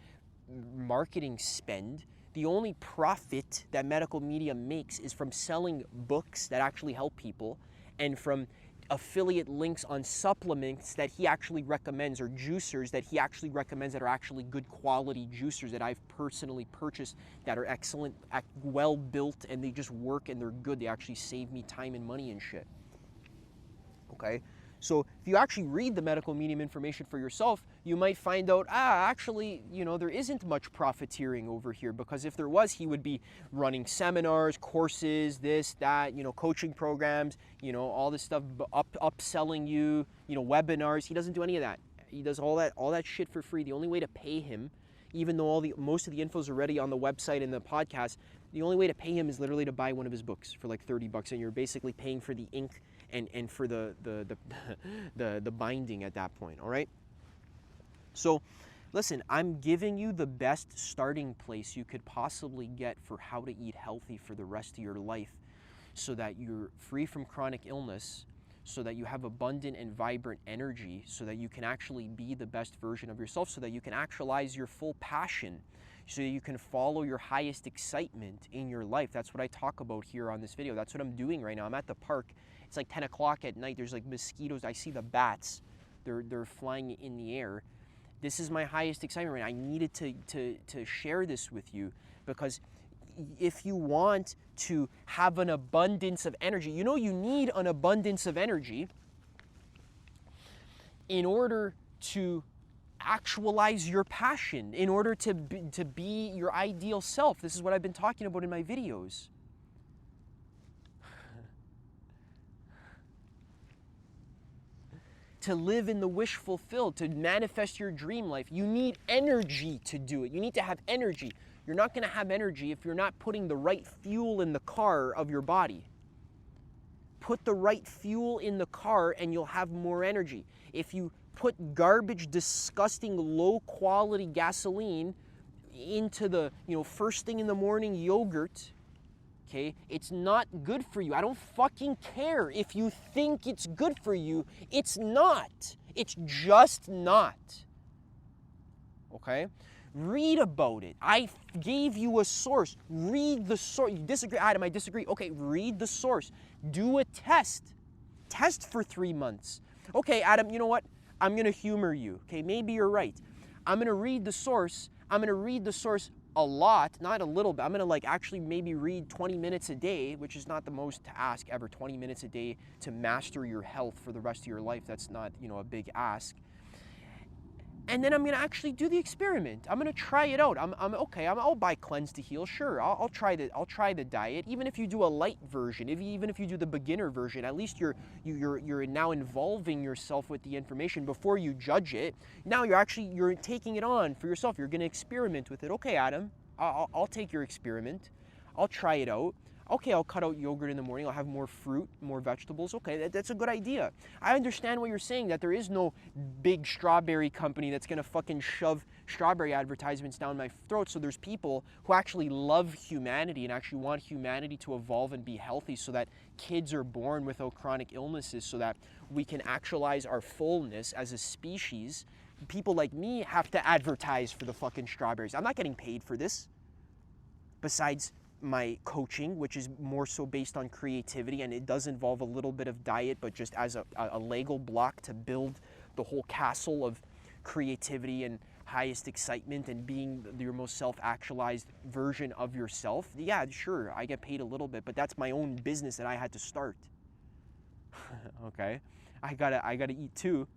marketing spend. The only profit that Medical Medium makes is from selling books that actually help people, and from affiliate links on supplements that he actually recommends, or juicers that he actually recommends that are actually good quality juicers that I've personally purchased that are excellent, well built, and they just work and they're good. They actually save me time and money and shit. Okay? So if you actually read the Medical Medium information for yourself, you might find out, actually, there isn't much profiteering over here, because if there was, he would be running seminars, courses, this, that, coaching programs, all this stuff, upselling you, webinars. He doesn't do any of that. He does all that shit for free. The only way to pay him, even though most of the info is already on the website and the podcast, the only way to pay him is literally to buy one of his books for like $30, and you're basically paying for the ink and for the binding at that point, all right? So listen, I'm giving you the best starting place you could possibly get for how to eat healthy for the rest of your life, so that you're free from chronic illness, so that you have abundant and vibrant energy, so that you can actually be the best version of yourself, so that you can actualize your full passion, so that you can follow your highest excitement in your life. That's what I talk about here on this video. That's what I'm doing right now. I'm at the park. It's like 10 o'clock at night. There's like mosquitoes. I see the bats. They're flying in the air. This is my highest excitement right now. I needed to share this with you, because if you want to have an abundance of energy, you need an abundance of energy in order to actualize your passion, in order to be your ideal self. This is what I've been talking about in my videos. To live in the wish fulfilled, to manifest your dream life, you need energy to do it. You need to have energy. You're not going to have energy if you're not putting the right fuel in the car of your body. Put the right fuel in the car and you'll have more energy. If you put garbage, disgusting, low-quality gasoline into the, first thing in the morning yogurt, okay, it's not good for you. I don't fucking care if you think it's good for you. It's not. It's just not. Okay? Read about it. I gave you a source. Read the source. You disagree, Adam, I disagree. Okay, read the source. Do a test. Test for 3 months. Okay, Adam, you know what? I'm going to humor you. Okay, maybe you're right. I'm going to read the source. I'm going to read the source a lot, not a little bit. I'm going to actually maybe read 20 minutes a day, which is not the most to ask ever. 20 minutes a day to master your health for the rest of your life. That's not, a big ask. And then I'm going to actually do the experiment. I'm going to try it out. I'll buy Cleanse to Heal. Sure, I'll try the diet. Even if you do a light version, even if you do the beginner version, at least you're now involving yourself with the information before you judge it. Now you're taking it on for yourself. You're going to experiment with it. Okay, Adam, I'll take your experiment. I'll try it out. Okay, I'll cut out yogurt in the morning. I'll have more fruit, more vegetables. Okay, that's a good idea. I understand what you're saying, that there is no big strawberry company that's going to fucking shove strawberry advertisements down my throat. So there's people who actually love humanity and actually want humanity to evolve and be healthy, so that kids are born without chronic illnesses, so that we can actualize our fullness as a species. People like me have to advertise for the fucking strawberries. I'm not getting paid for this. Besides my coaching, which is more so based on creativity, and it does involve a little bit of diet, but just as a Lego block to build the whole castle of creativity and highest excitement and being your most self-actualized version of yourself. Yeah, sure, I get paid a little bit, but that's my own business that I had to start. Okay, I gotta eat too.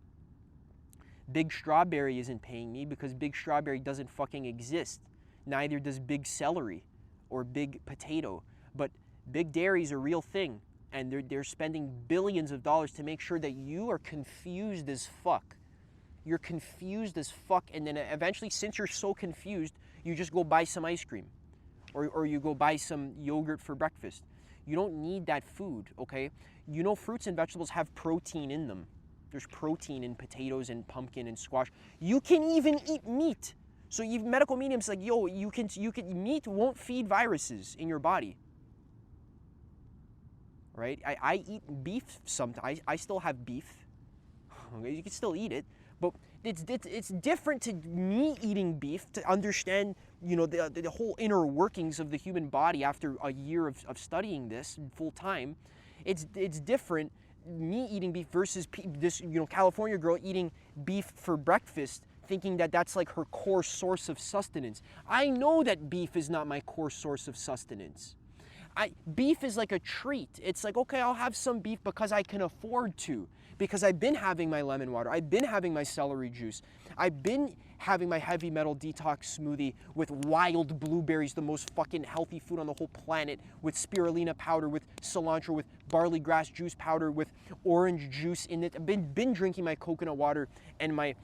Big Strawberry isn't paying me because Big Strawberry doesn't fucking exist. Neither does Big Celery or Big Potato. But Big Dairy is a real thing, and they're spending billions of dollars to make sure that you are confused as fuck. You're confused as fuck, and then eventually, since you're so confused, you just go buy some ice cream, or you go buy some yogurt for breakfast. You don't need that food, okay? You know, fruits and vegetables have protein in them. There's protein in potatoes and pumpkin and squash. You can even eat meat. So medical mediums like, yo, you can meat won't feed viruses in your body. Right? I eat beef sometimes. I still have beef. You can still eat it, but it's different to me eating beef to understand, you know, the whole inner workings of the human body after a year of studying this full time. It's different me eating beef versus this, you know, California girl eating beef for breakfast, thinking that that's like her core source of sustenance. I know that beef is not my core source of sustenance. Beef is like a treat. It's like, okay, I'll have some beef because I can afford to, because I've been having my lemon water, I've been having my celery juice, I've been having my heavy metal detox smoothie with wild blueberries, the most fucking healthy food on the whole planet, with spirulina powder, with cilantro, with barley grass juice powder, with orange juice in it. I've been drinking my coconut water and my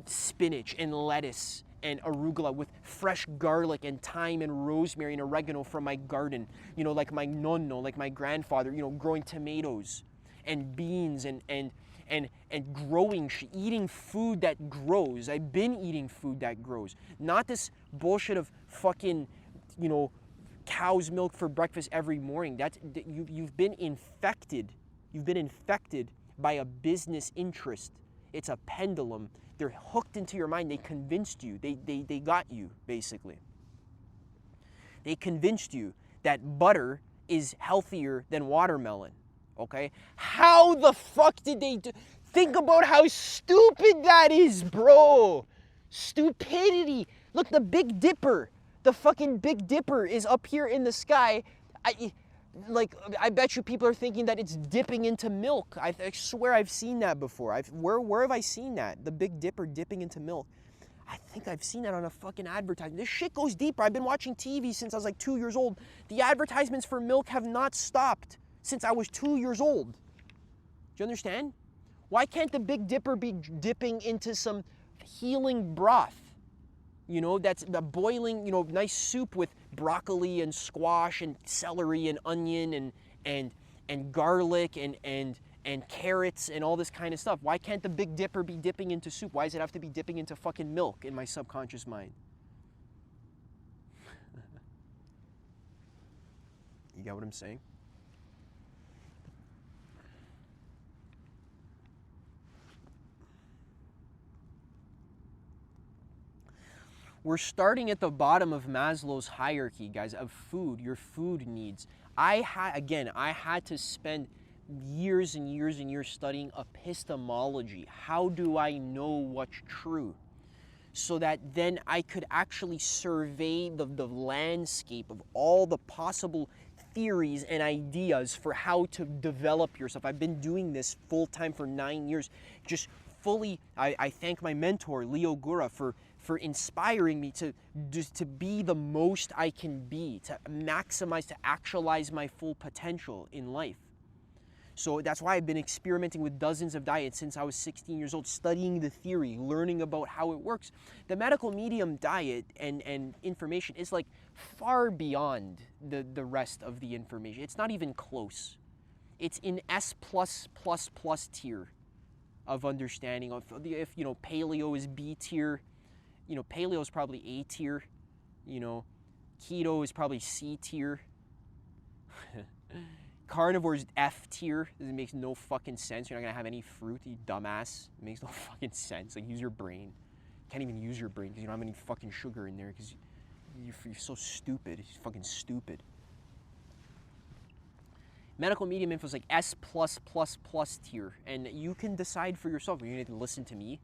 spinach and lettuce and arugula with fresh garlic and thyme and rosemary and oregano from my garden, you know, like my nonno, like my grandfather, you know, growing tomatoes and beans and growing, eating food that grows. I've been eating food that grows. Not this bullshit of fucking, you know, cow's milk for breakfast every morning. You've been infected. You've been infected by a business interest. It's a pendulum. They're hooked into your mind. They convinced you. They got you, basically. They convinced you that butter is healthier than watermelon. Okay? How the fuck did they do? Think about how stupid that is, bro. Stupidity. Look, the Big Dipper. The fucking Big Dipper is up here in the sky. I bet you people are thinking that it's dipping into milk. I swear I've seen that before. Where have I seen that? The Big Dipper dipping into milk. I think I've seen that on a fucking advertisement. This shit goes deeper. I've been watching TV since I was like 2 years old. The advertisements for milk have not stopped since I was 2 years old. Do you understand? Why can't the Big Dipper be dipping into some healing broth? You know, that's the boiling, you know, nice soup with broccoli and squash and celery and onion and garlic and carrots and all this kind of stuff. Why can't the Big Dipper be dipping into soup? Why does it have to be dipping into fucking milk in my subconscious mind? You get what I'm saying? We're starting at the bottom of Maslow's hierarchy, guys, of food, your food needs. I had to spend years and years and years studying epistemology. How do I know what's true? So that then I could actually survey the landscape of all the possible theories and ideas for how to develop yourself. I've been doing this full time for 9 years, just fully. I thank my mentor, Leo Gura, for inspiring me to be the most I can be, to maximize, to actualize my full potential in life. So that's why I've been experimenting with dozens of diets since I was 16 years old, studying the theory, learning about how it works. The medical medium diet and information is like far beyond the rest of the information. It's not even close. It's in S++ tier of understanding of, if, you know, paleo is B tier, you know, paleo is probably A tier, you know, keto is probably C tier. Carnivore is F tier. It makes no fucking sense. You're not gonna have any fruit, you dumbass. It makes no fucking sense. Like, use your brain. You can't even use your brain because you don't have any fucking sugar in there because you're so stupid. You're fucking stupid. Medical medium info is like S++ tier, and you can decide for yourself. You need to listen to me,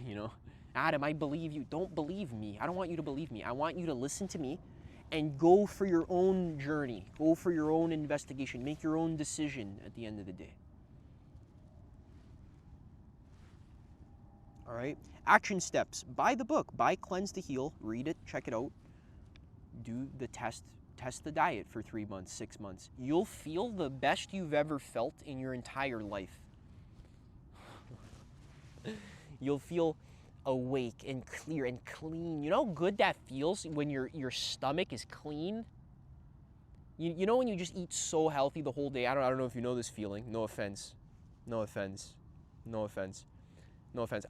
you know. Adam, I believe you. Don't believe me. I don't want you to believe me. I want you to listen to me and go for your own journey. Go for your own investigation. Make your own decision at the end of the day. All right. Action steps. Buy the book. Buy Cleanse to Heal. Read it. Check it out. Do the test. Test the diet for 3 months, 6 months. You'll feel the best you've ever felt in your entire life. You'll feel awake and clear and clean. You know how good that feels when your stomach is clean? You know when you just eat so healthy the whole day? I don't know if you know this feeling. No offense. No offense. No offense. No offense.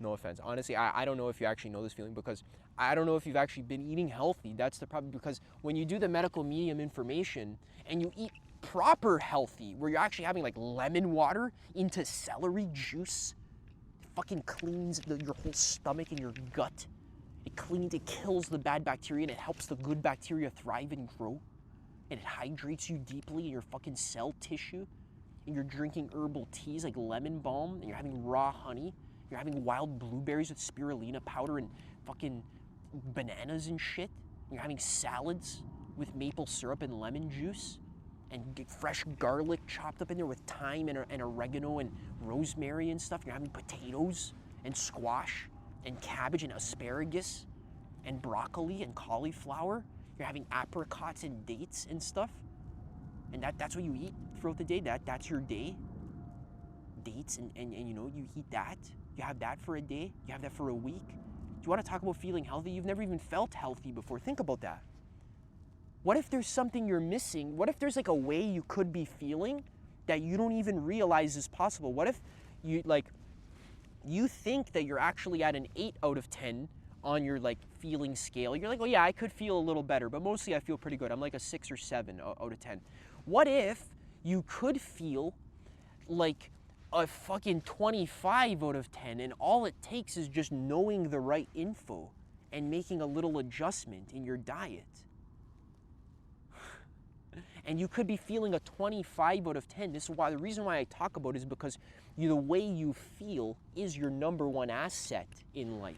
No offense. Honestly, I don't know if you actually know this feeling, because I don't know if you've actually been eating healthy. That's the problem, because when you do the medical medium information and you eat proper healthy, where you're actually having like lemon water into celery juice, it fucking cleans your whole stomach and your gut. It kills the bad bacteria, and it helps the good bacteria thrive and grow. And it hydrates you deeply in your fucking cell tissue. And you're drinking herbal teas like lemon balm, and you're having raw honey. You're having wild blueberries with spirulina powder and fucking bananas and shit. You're having salads with maple syrup and lemon juice, and get fresh garlic chopped up in there with thyme and oregano and rosemary and stuff. You're having potatoes and squash and cabbage and asparagus and broccoli and cauliflower. You're having apricots and dates and stuff. And that's what you eat throughout the day. That's your day. Dates and you know, you eat that. You have that for a day. You have that for a week. Do you want to talk about feeling healthy? You've never even felt healthy before. Think about that. What if there's something you're missing? What if there's like a way you could be feeling that you don't even realize is possible? What if you think that you're actually at an 8 out of 10 on your like feeling scale? You're like, oh yeah, I could feel a little better, but mostly I feel pretty good. I'm like a 6 or 7 out of 10. What if you could feel like a fucking 25 out of 10, and all it takes is just knowing the right info and making a little adjustment in your diet? And you could be feeling a 25 out of 10. This is why, the reason why I talk about it is because the way you feel is your number one asset in life.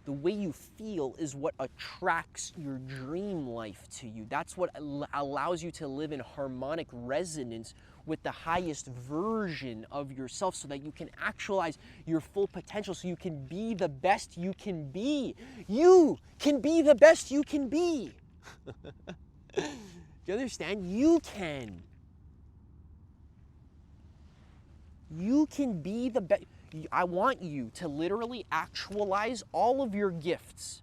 The way you feel is what attracts your dream life to you. That's what allows you to live in harmonic resonance with the highest version of yourself, so that you can actualize your full potential, so you can be the best you can be. You can be the best you can be. Do you understand? You can. You can be the best. I want you to literally actualize all of your gifts.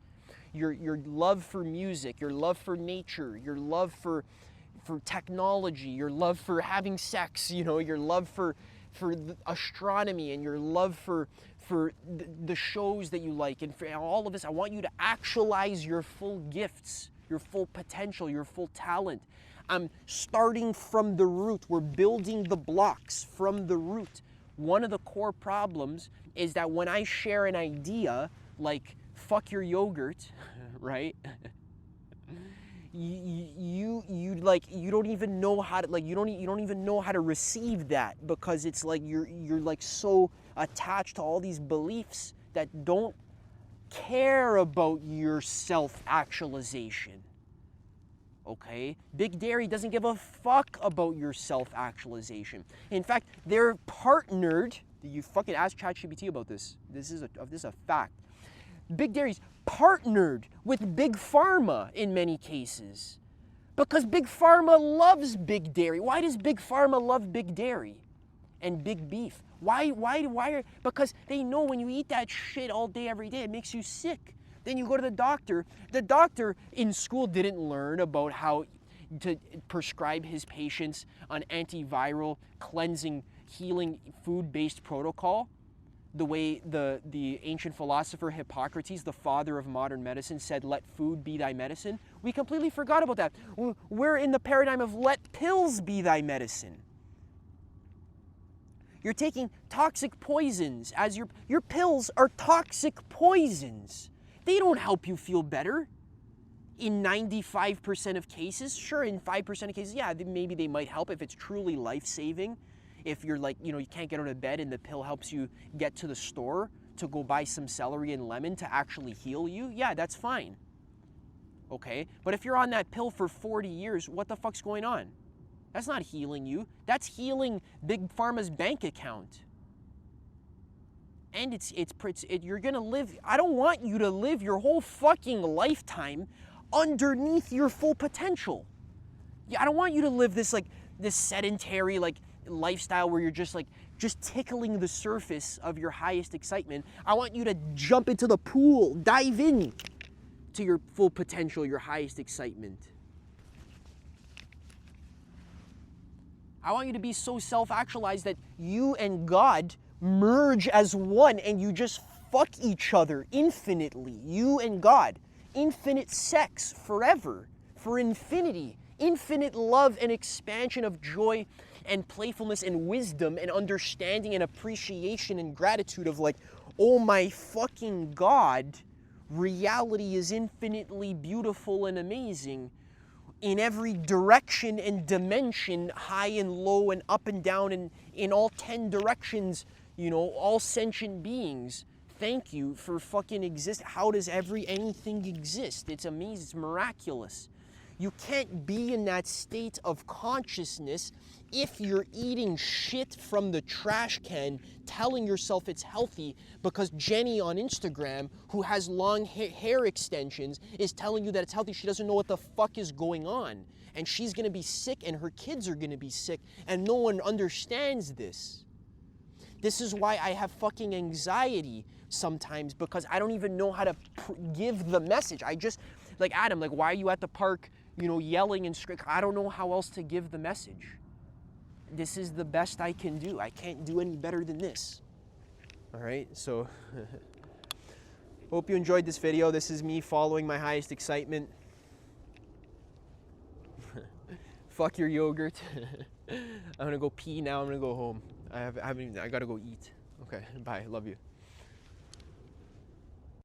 Your love for music, your love for nature, your love for technology, your love for having sex, you know, your love for astronomy, and your love for the shows that you like, and for all of this. I want you to actualize your full gifts, your full potential, your full talent. I'm starting from the root. We're building the blocks from the root. One of the core problems is that when I share an idea like fuck your yogurt, right? You don't even know how to, like, you don't even know how to receive that, because it's like you're like so attached to all these beliefs that don't care about your self-actualization. Okay? Big Dairy doesn't give a fuck about your self-actualization. In fact, they're partnered. You fucking ask ChatGPT about this. This is a fact. Big Dairy's partnered with Big Pharma in many cases, because Big Pharma loves Big Dairy. Why does Big Pharma love Big Dairy and Big Beef? Why? Because they know when you eat that shit all day, every day, it makes you sick. Then you go to the doctor. The doctor in school didn't learn about how to prescribe his patients an antiviral, cleansing, healing, food-based protocol, the way the ancient philosopher Hippocrates, the father of modern medicine, said, let food be thy medicine. We completely forgot about that. We're in the paradigm of let pills be thy medicine. You're taking toxic poisons as your pills are toxic poisons. They don't help you feel better in 95% of cases. Sure, in 5% of cases, yeah, maybe they might help if it's truly life-saving. If you're like, you can't get out of bed and the pill helps you get to the store to go buy some celery and lemon to actually heal you, yeah, that's fine. Okay? But if you're on that pill for 40 years, what the fuck's going on? That's not healing you. That's healing Big Pharma's bank account. And you're gonna live, I don't want you to live your whole fucking lifetime underneath your full potential. Yeah, I don't want you to live this sedentary lifestyle where you're just tickling the surface of your highest excitement. I want you to jump into the pool, dive in to your full potential, your highest excitement. I want you to be so self-actualized that you and God merge as one and you just fuck each other infinitely. You and God. Infinite sex forever, for infinity. Infinite love and expansion of joy and playfulness and wisdom and understanding and appreciation and gratitude of oh my fucking God, reality is infinitely beautiful and amazing in every direction and dimension, high and low and up and down and in all 10 directions, all sentient beings. Thank you for fucking existing. How does anything exist? It's amazing, it's miraculous. You can't be in that state of consciousness if you're eating shit from the trash can, telling yourself it's healthy because Jenny on Instagram, who has long hair extensions, is telling you that it's healthy. She doesn't know what the fuck is going on. And she's gonna be sick and her kids are gonna be sick and no one understands this. This is why I have fucking anxiety sometimes, because I don't even know how to give the message. I just, Adam, why are you at the park, yelling and screaming? I don't know how else to give the message. This is the best I can do. I can't do any better than this. All right, so hope you enjoyed this video. This is me following my highest excitement. Fuck your yogurt. I'm gonna go pee now. I'm gonna go home. I gotta go eat. Okay, bye. Love you.